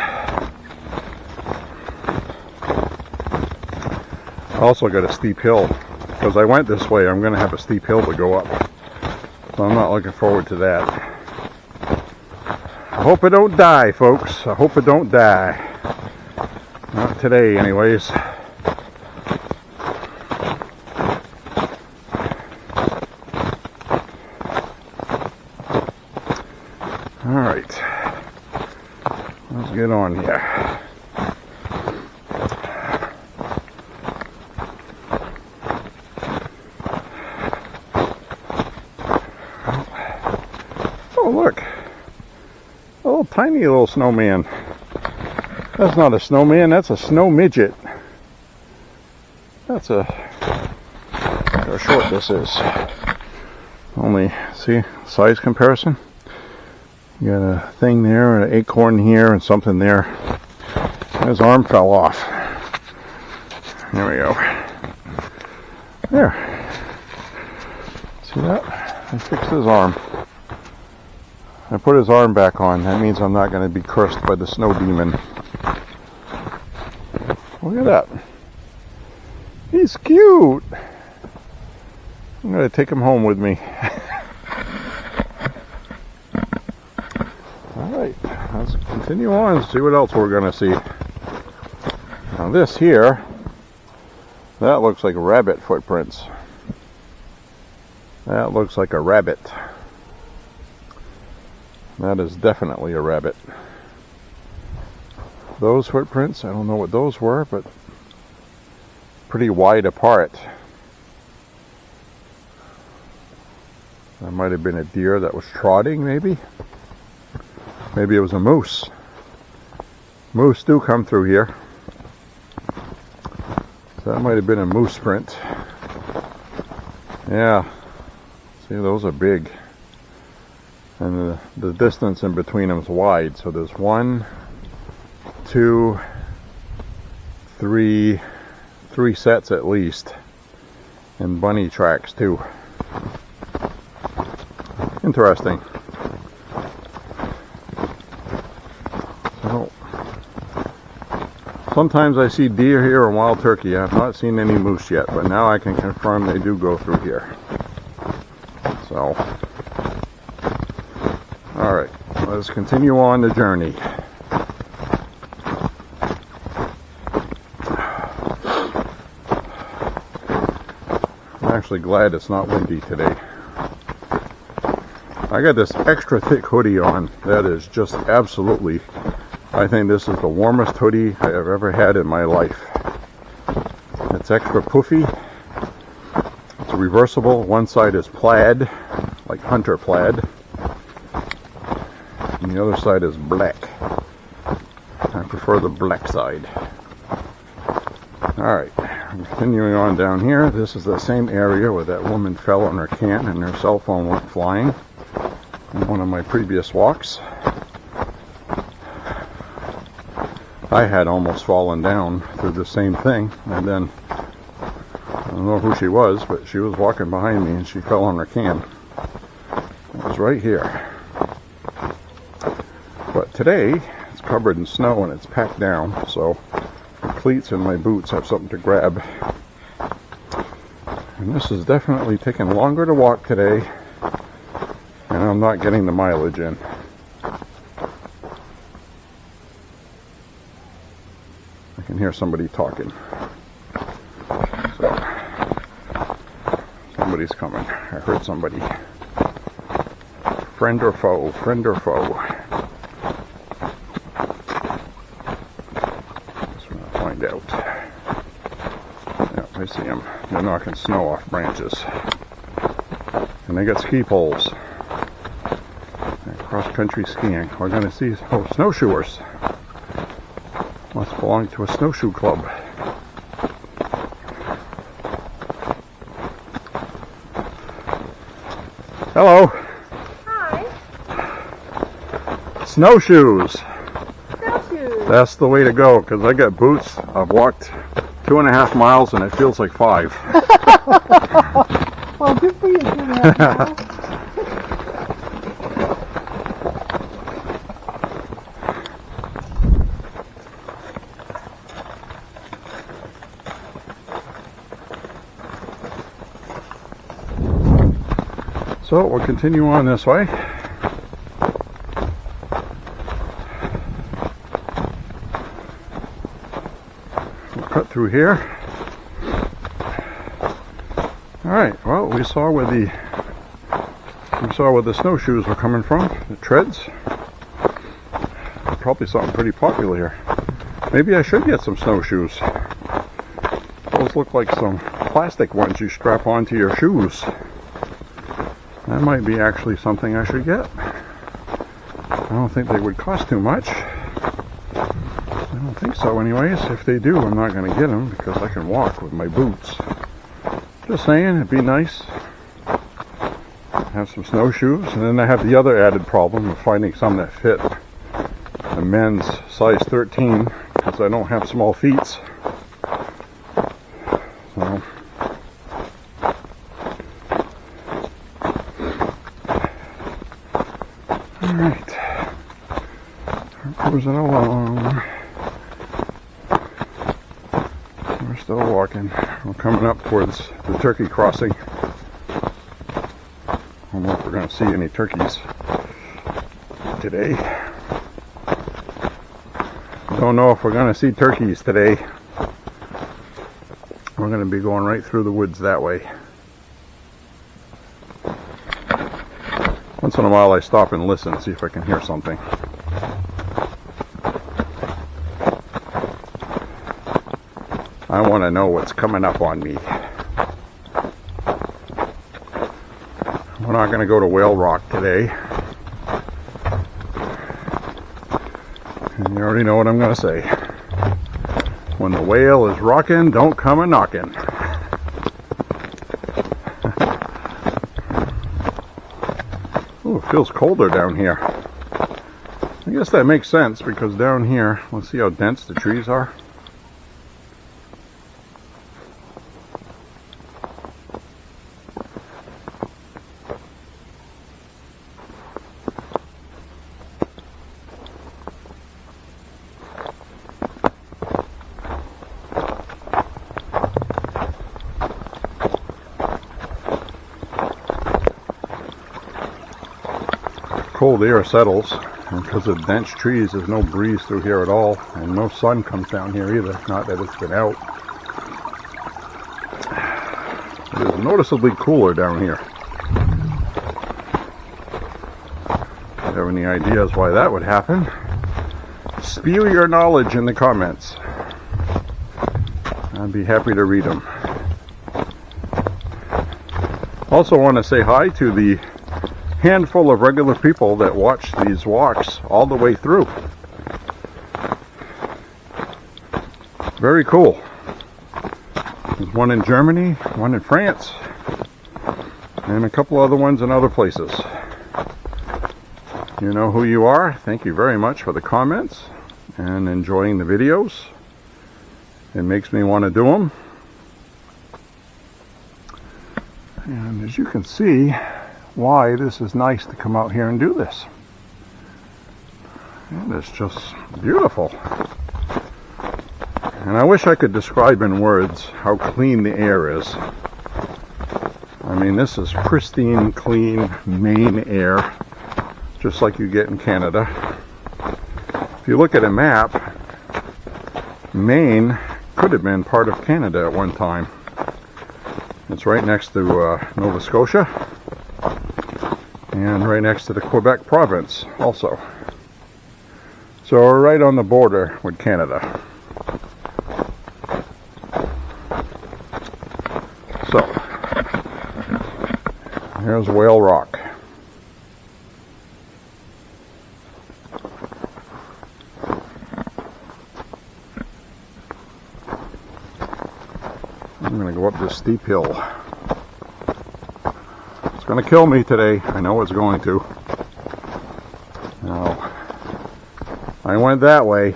I also got a steep hill. Because I went this way, I'm going to have a steep hill to go up. So I'm not looking forward to that. I hope I don't die, folks. I hope I don't die. Not today, anyways. Alright. Let's get on here. Oh, look. A little tiny little snowman. That's not a snowman, that's a snow midget. That's look how short this is. Only, see, size comparison? You got a thing there, an acorn here, and something there. His arm fell off. There we go. There. See that? I fixed his arm. I put his arm back on. That means I'm not going to be cursed by the snow demon. Look at that. He's cute. I'm going to take him home with me. Alright, let's continue on and see what else we're going to see. Now this here, that looks like rabbit footprints. That looks like a rabbit. That is definitely a rabbit. Those footprints, I don't know what those were, but pretty wide apart. That might have been a deer that was trotting, maybe. Maybe it was a moose. Moose do come through here. So that might have been a moose print. Yeah. See, those are big. And the distance in between them is wide. So there's 1, 2, 3 sets at least. And bunny tracks too. Interesting. So, sometimes I see deer here and wild turkey. I've not seen any moose yet, but now I can confirm they do go through here. So, alright, let's continue on the journey. I'm actually glad it's not windy today. I got this extra thick hoodie on that is just absolutely, I think this is the warmest hoodie I have ever had in my life. It's extra puffy. It's reversible. One side is plaid, like hunter plaid. And the other side is black. I prefer the black side. Alright, continuing on down here. This is the same area where that woman fell on her can and her cell phone went flying. In one of my previous walks, I had almost fallen down through the same thing, and then I don't know who she was, but she was walking behind me and she fell on her can. It was right here. But today it's covered in snow and it's packed down, so the cleats and my boots have something to grab. And this is definitely taking longer to walk today. And I'm not getting the mileage in. I can hear somebody talking. So, somebody's coming. I heard somebody. Friend or foe? Friend or foe? Just want to find out. Yeah, I see them. They're knocking snow off branches. And they got ski poles. Cross-country skiing. We're going to see snowshoers. Must belong to a snowshoe club. Hello. Hi. Snowshoes. Snowshoes. That's the way to go, because I got boots. I've walked 2.5 miles and it feels like 5. Well, good for you, 2.5 miles. So we'll continue on this way. We'll cut through here. Alright, well, we saw where the snowshoes were coming from, the treads. Probably something pretty popular here. Maybe I should get some snowshoes. Those look like some plastic ones you strap onto your shoes. That might be actually something I should get. don't think they would cost too much. I don't think so anyways. If they do, I'm not going to get them because I can walk with my boots. Just saying, it'd be nice. Have some snowshoes, and then I have the other added problem of finding some that fit a men's size 13 because I don't have small feet. So, alright, we're cruising along. We're still walking. We're coming up towards the turkey crossing. I don't know if we're going to see any turkeys today. Don't know if we're going to see turkeys today. We're going to be going right through the woods that way. Once in a while I stop and listen, see if I can hear something. I want to know what's coming up on me. We're not going to go to Whale Rock today. And you already know what I'm going to say. When the whale is rocking, don't come a knocking. Ooh, it feels colder down here. I guess that makes sense because down here, let's see how dense the trees are. Cold air settles, and because of dense trees there's no breeze through here at all, and no sun comes down here either, not that it's been out. It is noticeably cooler down here. If you have any ideas why that would happen, spew your knowledge in the comments. I'd be happy to read them. Also want to say hi to the handful of regular people that watch these walks all the way through. Very cool. There's one in Germany, one in France, and a couple other ones in other places. You know who you are. Thank you very much for the comments and enjoying the videos. It makes me want to do them. And as you can see, why this is nice to come out here and do this. It is just beautiful. And I wish I could describe in words how clean the air is. I mean, this is pristine, clean Maine air, just like you get in Canada. If you look at a map, Maine could have been part of Canada at one time. It's right next to Nova Scotia, and right next to the Quebec province also. So we're right on the border with Canada. So here's Whale Rock. I'm going to go up this steep hill. It's going to kill me today. I know it's going to. Now, I went that way,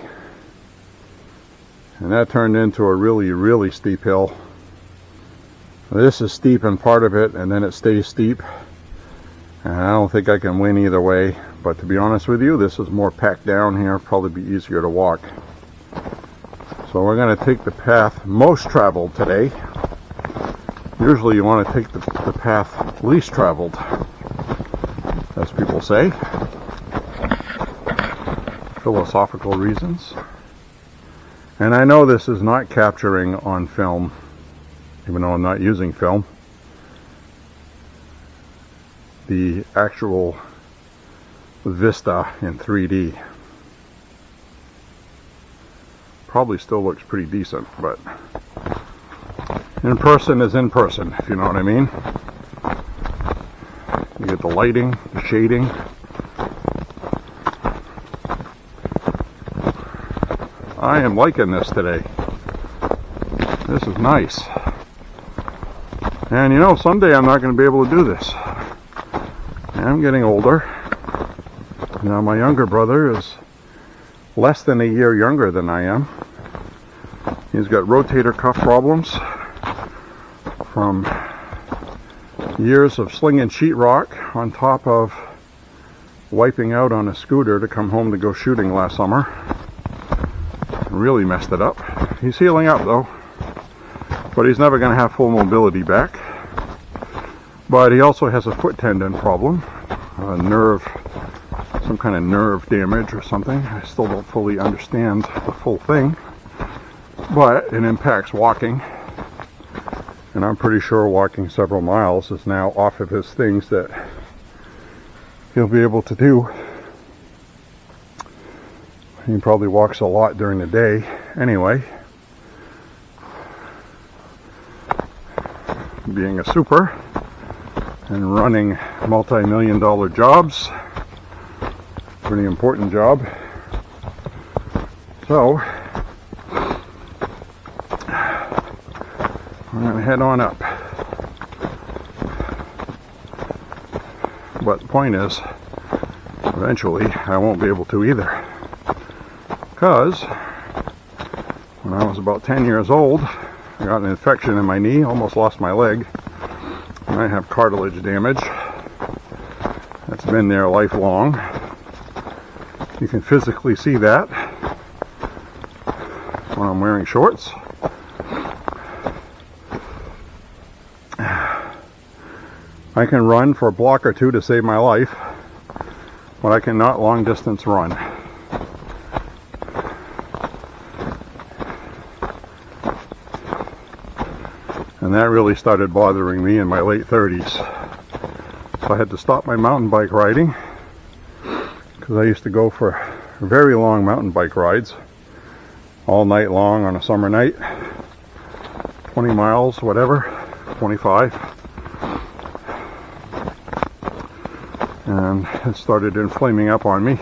and that turned into a really, really steep hill. This is steep in part of it, and then it stays steep. And I don't think I can win either way. But to be honest with you, this is more packed down here. Probably be easier to walk. So we're going to take the path most traveled today. Usually you want to take the path least traveled, as people say. Philosophical reasons. And I know this is not capturing on film, even though I'm not using film, the actual vista in 3D. Probably still looks pretty decent, but in person is in person, if you know what I mean. You get the lighting, the shading. I am liking this today. This is nice. And you know, someday I'm not going to be able to do this. I'm getting older. Now my younger brother is less than a year younger than I am. He's got rotator cuff problems from years of slinging sheetrock on top of wiping out on a scooter to come home to go shooting last summer. Really messed it up. He's healing up though, but he's never going to have full mobility back. But he also has a foot tendon problem, a nerve, some kind of nerve damage or something. I still don't fully understand the full thing, but it impacts walking. And I'm pretty sure walking several miles is now off of his things that he'll be able to do. He probably walks a lot during the day anyway. Being a super and running multi-million-dollar jobs, pretty important job. So I'm going to head on up. But the point is, eventually I won't be able to either. Because when I was about 10 years old, I got an infection in my knee, almost lost my leg. And I have cartilage damage that's been there lifelong. You can physically see that when I'm wearing shorts. I can run for a block or two to save my life, but I cannot long distance run. And that really started bothering me in my late 30s. So I had to stop my mountain bike riding, because I used to go for very long mountain bike rides, all night long on a summer night, 20 miles, whatever, 25. And it started inflaming up on me.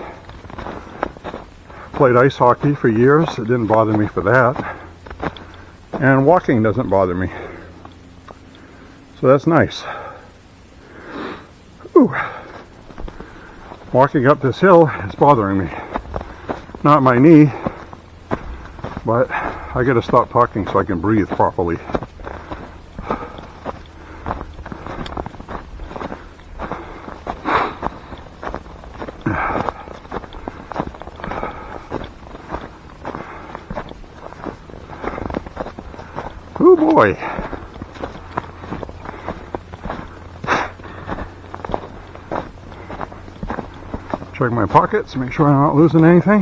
Played ice hockey for years, it didn't bother me for that. And walking doesn't bother me. So that's nice. Ooh. Walking up this hill is bothering me. Not my knee, but I gotta stop talking so I can breathe properly. Oh boy. Check my pockets, make sure I'm not losing anything.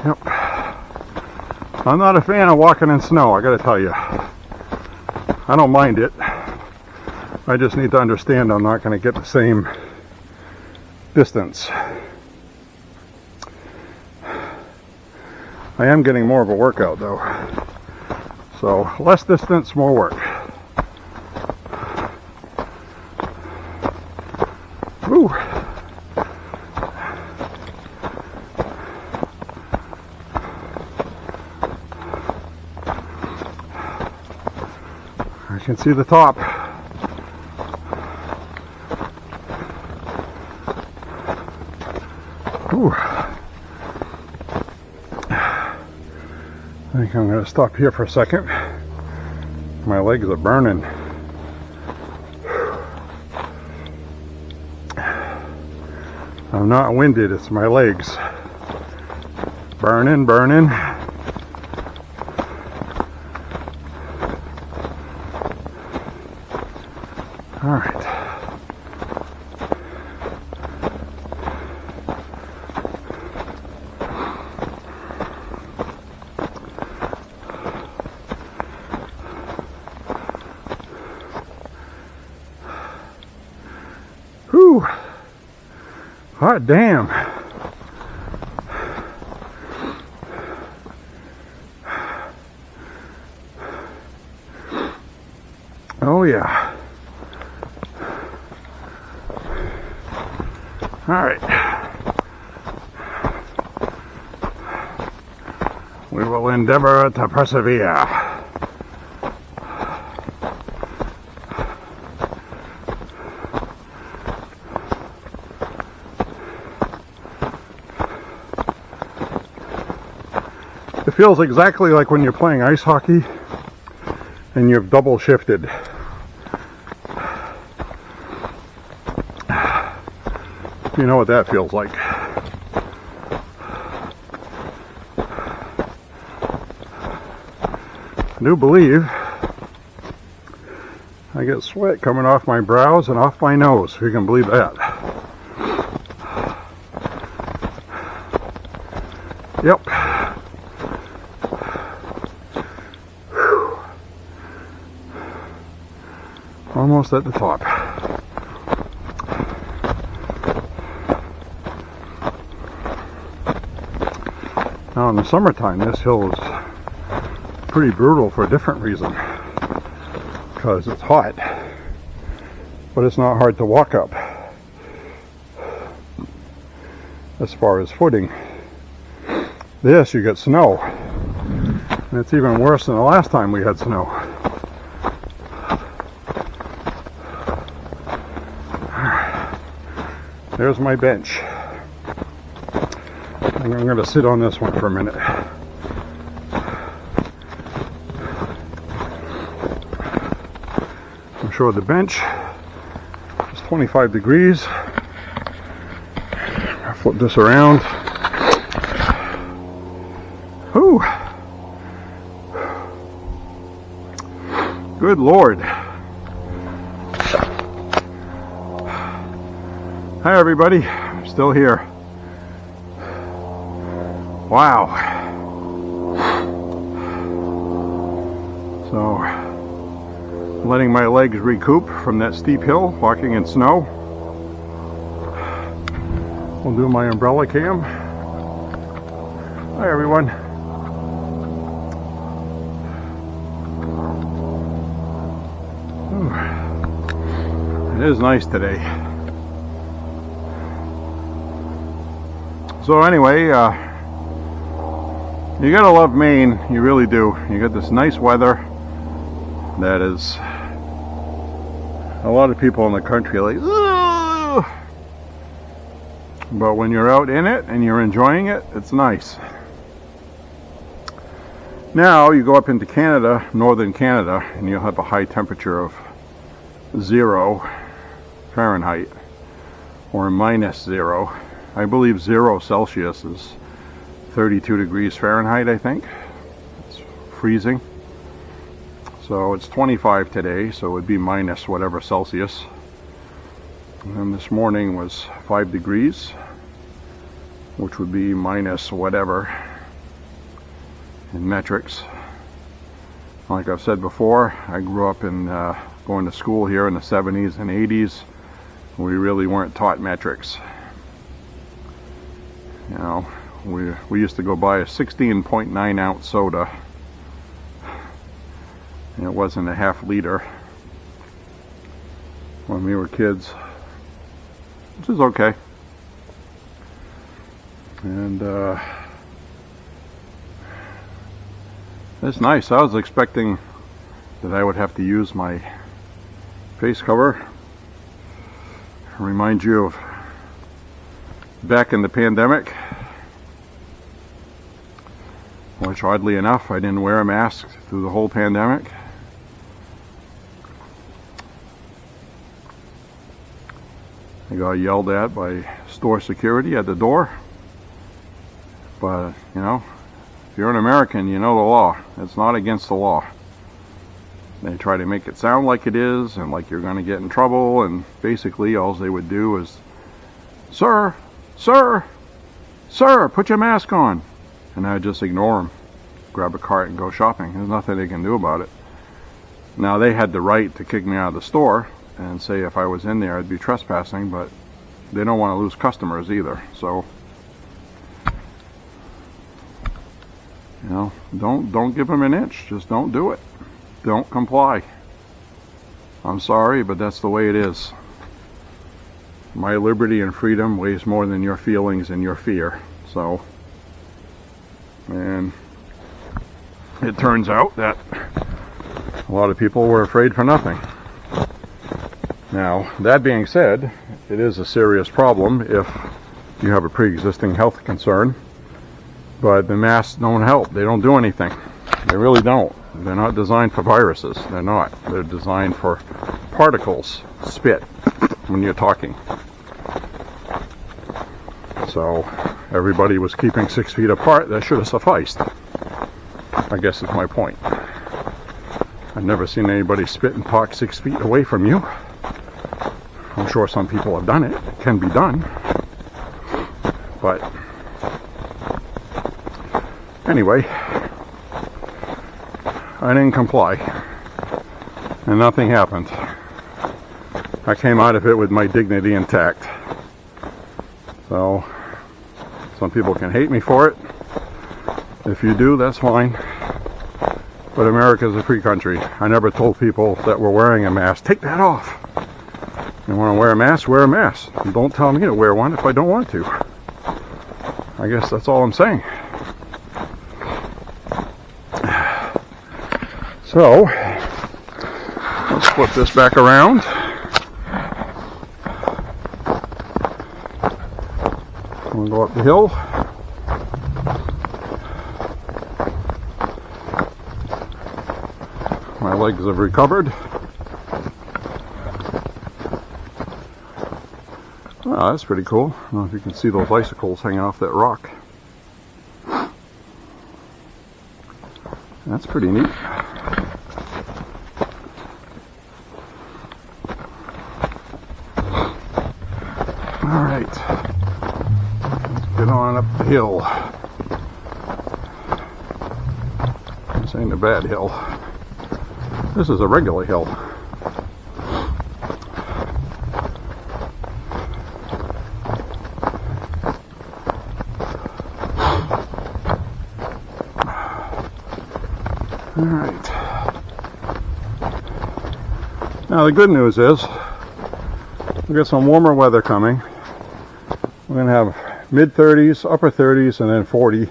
Yep. I'm not a fan of walking in snow, I gotta tell you. I don't mind it. I just need to understand I'm not gonna get the same distance. I am getting more of a workout though. So less distance, more work. Woo. I can see the top. Ooh. I think I'm going to stop here for a second. My legs are burning. I'm not winded, it's my legs. Burning, burning. All right. Whew. Hot damn. Oh yeah. Alright. We will endeavor to persevere. It feels exactly like when you're playing ice hockey and you've double shifted. You know what that feels like. I do believe I get sweat coming off my brows and off my nose, if you can believe that. Yep. Whew. Almost at the top. Now in the summertime, this hill is pretty brutal for a different reason, because it's hot, but it's not hard to walk up as far as footing. This, you get snow, and it's even worse than the last time we had snow. There's my bench. I'm going to sit on this one for a minute. I'm sure the bench is 25 degrees. I'll flip this around. Whew. Good Lord. Hi everybody, I'm still here. Wow. So, letting my legs recoup from that steep hill, walking in snow. We'll do my umbrella cam. Hi everyone. Ooh. It is nice today. So anyway, you gotta love Maine, you really do. You got this nice weather that is, a lot of people in the country are like, ugh! But when you're out in it and you're enjoying it, it's nice. Now you go up into Canada, northern Canada, and you'll have a high temperature of 0 Fahrenheit or -0. I believe 0 Celsius is 32 degrees Fahrenheit, I think. It's freezing. So it's 25 today, so it would be minus whatever Celsius. And then this morning was 5 degrees, which would be minus whatever in metrics. Like I've said before, I grew up in going to school here in the 70s and 80s. We really weren't taught metrics. You know, we used to go buy a 16.9 ounce soda, and it wasn't a ½ liter when we were kids, which is okay. And it's nice. I was expecting that I would have to use my face cover. Remind you of back in the pandemic, which oddly enough I didn't wear a mask through the whole pandemic. I got yelled at by store security at the door, but you know, if you're an American, you know the law. It's not against the law. They try to make it sound like it is and like you're going to get in trouble, and basically all they would do is, sir, put your mask on. And I would just ignore them, grab a cart and go shopping. There's nothing they can do about it. Now they had the right to kick me out of the store and say if I was in there I'd be trespassing, but they don't want to lose customers either. So, you know, don't give them an inch. Just don't do it. Don't comply. I'm sorry, but that's the way it is. my liberty and freedom weighs more than your feelings and your fear. So, and it turns out that a lot of people were afraid for nothing. Now, that being said, it is a serious problem if you have a pre-existing health concern, but the masks don't help. They don't do anything. They really don't. They're not designed for viruses. They're not. They're designed for particles, spit, when you're talking. So, everybody was keeping 6 feet apart. That should have sufficed, I guess is my point. I've never seen anybody spit and talk 6 feet away from you. I'm sure some people have done it. It can be done. But anyway, I didn't comply. And nothing happened. I came out of it with my dignity intact. So, some people can hate me for it. If you do, that's fine. But America's a free country. I never told people that were wearing a mask, take that off. You want to wear a mask? Wear a mask. Don't tell me to wear one if I don't want to. I guess that's all I'm saying. So, let's flip this back around. We'll go up the hill. My legs have recovered. Oh, that's pretty cool. I don't know if you can see those icicles hanging off that rock. That's pretty neat. Alright, let's get on up the hill. This ain't a bad hill. This is a regular hill. Alright. Now the good news is we've got some warmer weather coming. We're going to have mid-30s, upper 30s, and then 40.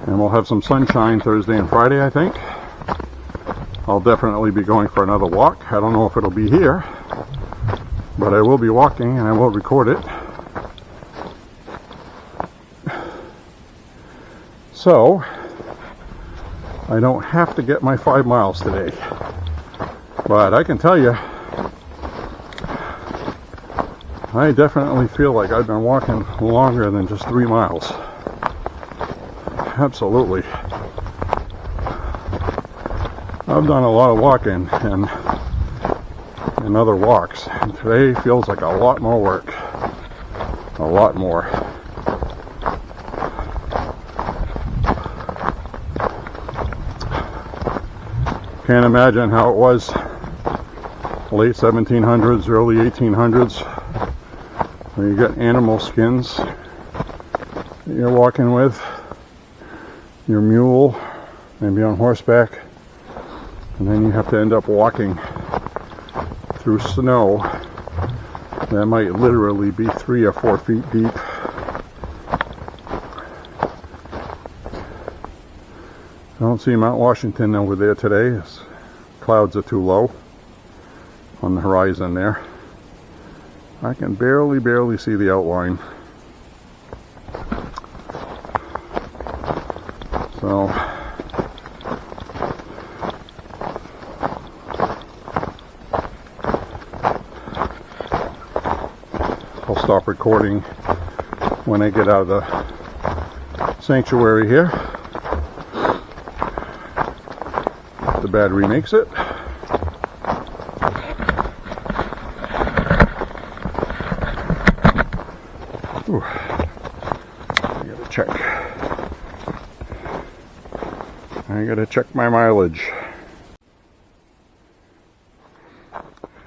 And we'll have some sunshine Thursday and Friday, I think. I'll definitely be going for another walk. I don't know if it'll be here, but I will be walking and I will record it. So, I don't have to get my 5 miles today. But I can tell you, I definitely feel like I've been walking longer than just 3 miles. Absolutely. I've done a lot of walking and other walks, and today feels like a lot more work. A lot more. Can't imagine how it was late 1700s, early 1800s, where you got animal skins that you're walking with, your mule, maybe on horseback, and then you have to end up walking through snow that might literally be 3 or 4 feet deep. I don't see Mount Washington over there today. Clouds are too low on the horizon there. I can barely see the outline. So I'll stop recording when I get out of the sanctuary here. The battery makes it. Ooh. I gotta check my mileage.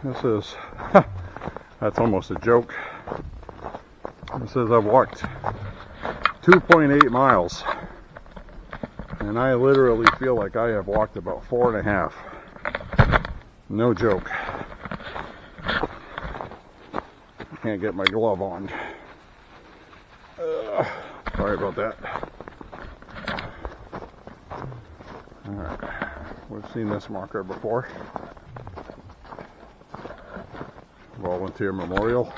This is, that's almost a joke. This says I've walked 2.8 miles. And I literally feel like I have walked about 4.5. No joke. can't get my glove on. Sorry about that. Alright, we've seen this marker before. Volunteer Memorial.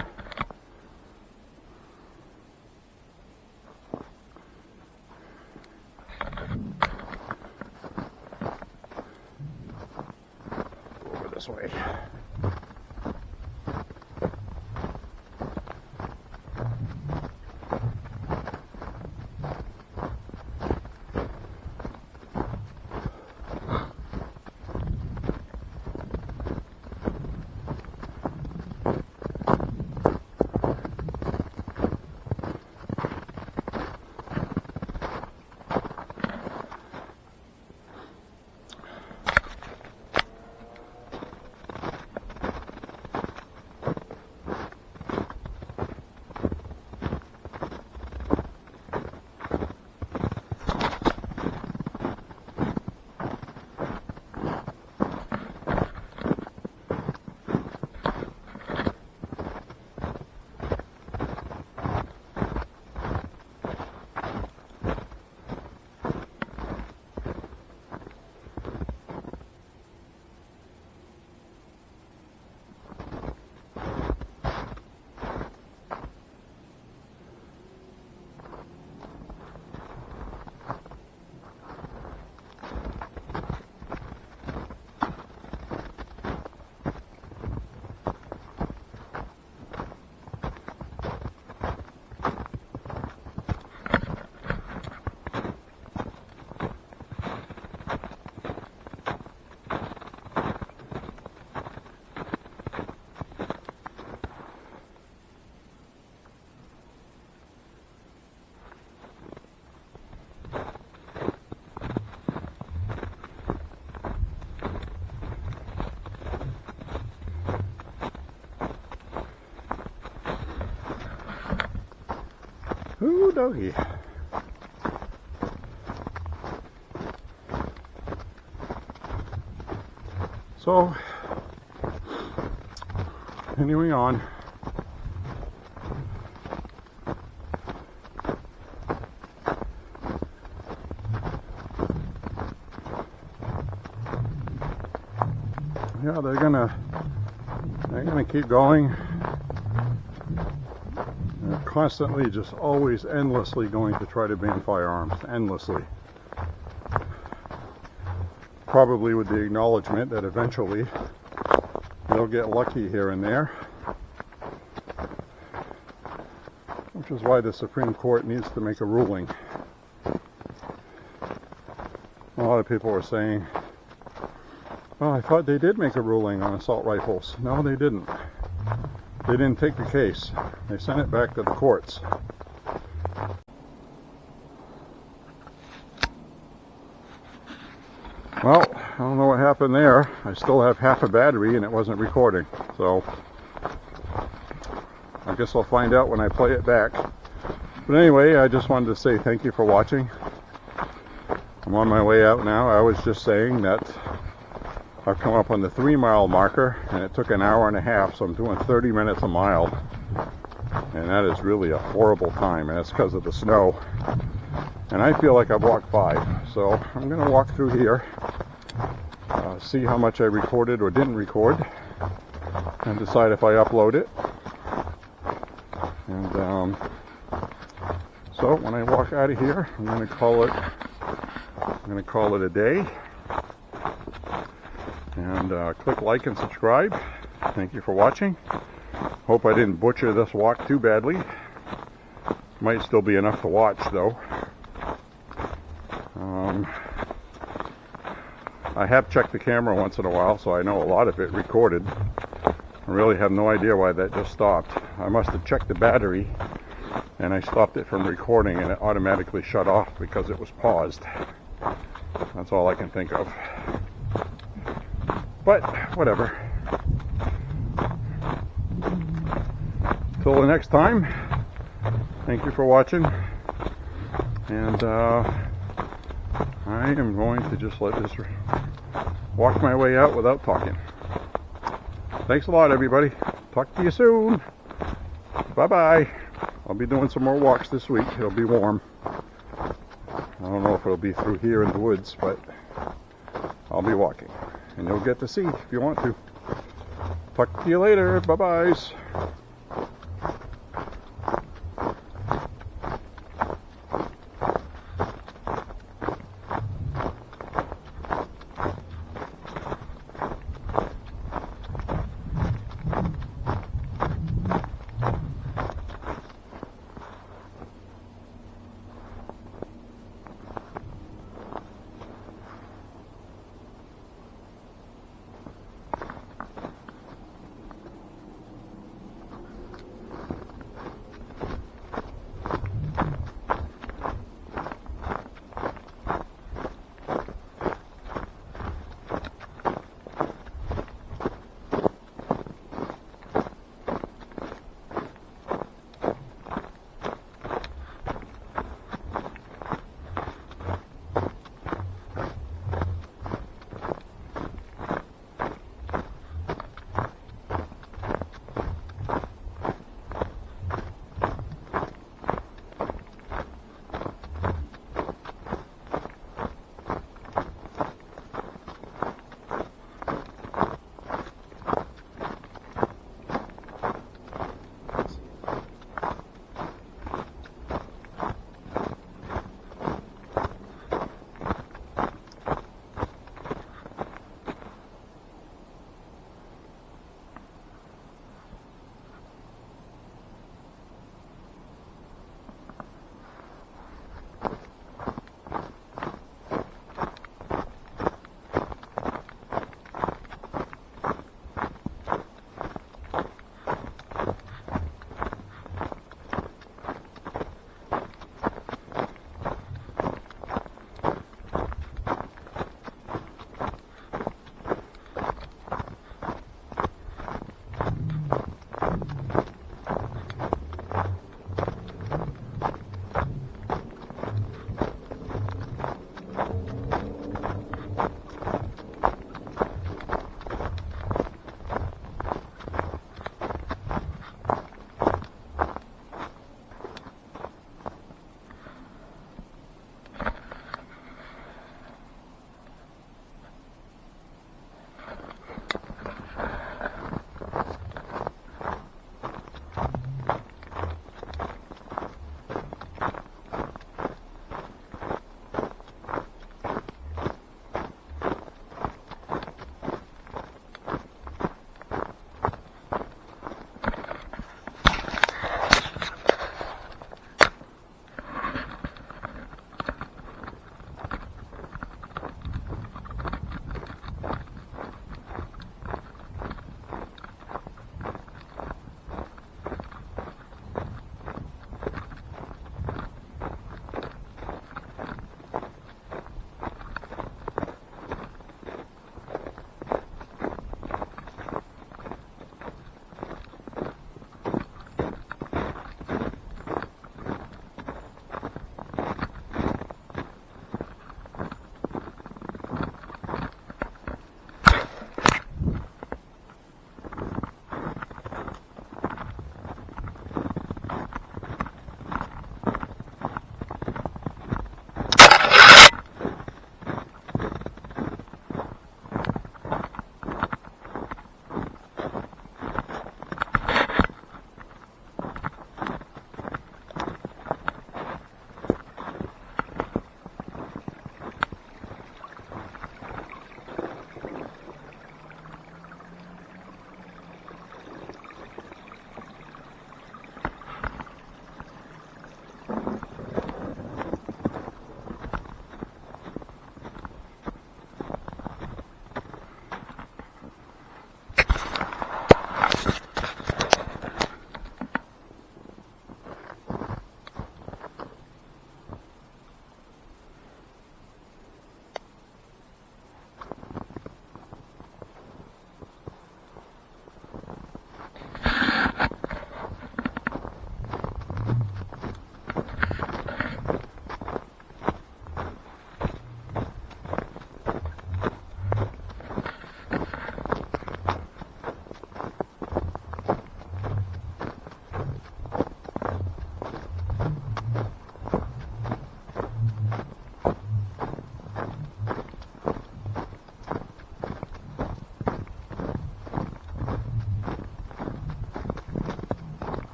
Over this way. Ooh, doggy. So, continuing on. Yeah, they're gonna keep going. They're constantly, just always, endlessly going to try to ban firearms, endlessly. Probably with the acknowledgement that eventually they'll get lucky here and there, which is why the Supreme Court needs to make a ruling. A lot of people are saying, "Oh, I thought they did make a ruling on assault rifles." No, they didn't. They didn't take the case. They sent it back to the courts. Well, I don't know what happened there. I still have half a battery and it wasn't recording. So, I guess I'll find out when I play it back. But anyway, I just wanted to say thank you for watching. I'm on my way out now. I was just saying that I've come up on the 3-mile marker, and it took an hour and a half, so I'm doing 30 minutes a mile. And that is really a horrible time, and it's because of the snow. And I feel like I've walked 5, so I'm going to walk through here, see how much I recorded or didn't record, and decide if I upload it. And so when I walk out of here, I'm going to call it a day. And click like and subscribe. Thank you for watching. Hope I didn't butcher this walk too badly. Might still be enough to watch though. I have checked the camera once in a while, so I know a lot of it recorded. I really have no idea why that just stopped. I must have checked the battery and I stopped it from recording and it automatically shut off because it was paused. That's all I can think of. But, whatever. Till the next time, thank you for watching. And I am going to just let this walk my way out without talking. Thanks a lot, everybody. Talk to you soon. bye-bye. I'll be doing some more walks this week. It'll be warm. I don't know if it'll be through here in the woods, but I'll be walking. And you'll get to see if you want to. Talk to you later. Bye-byes.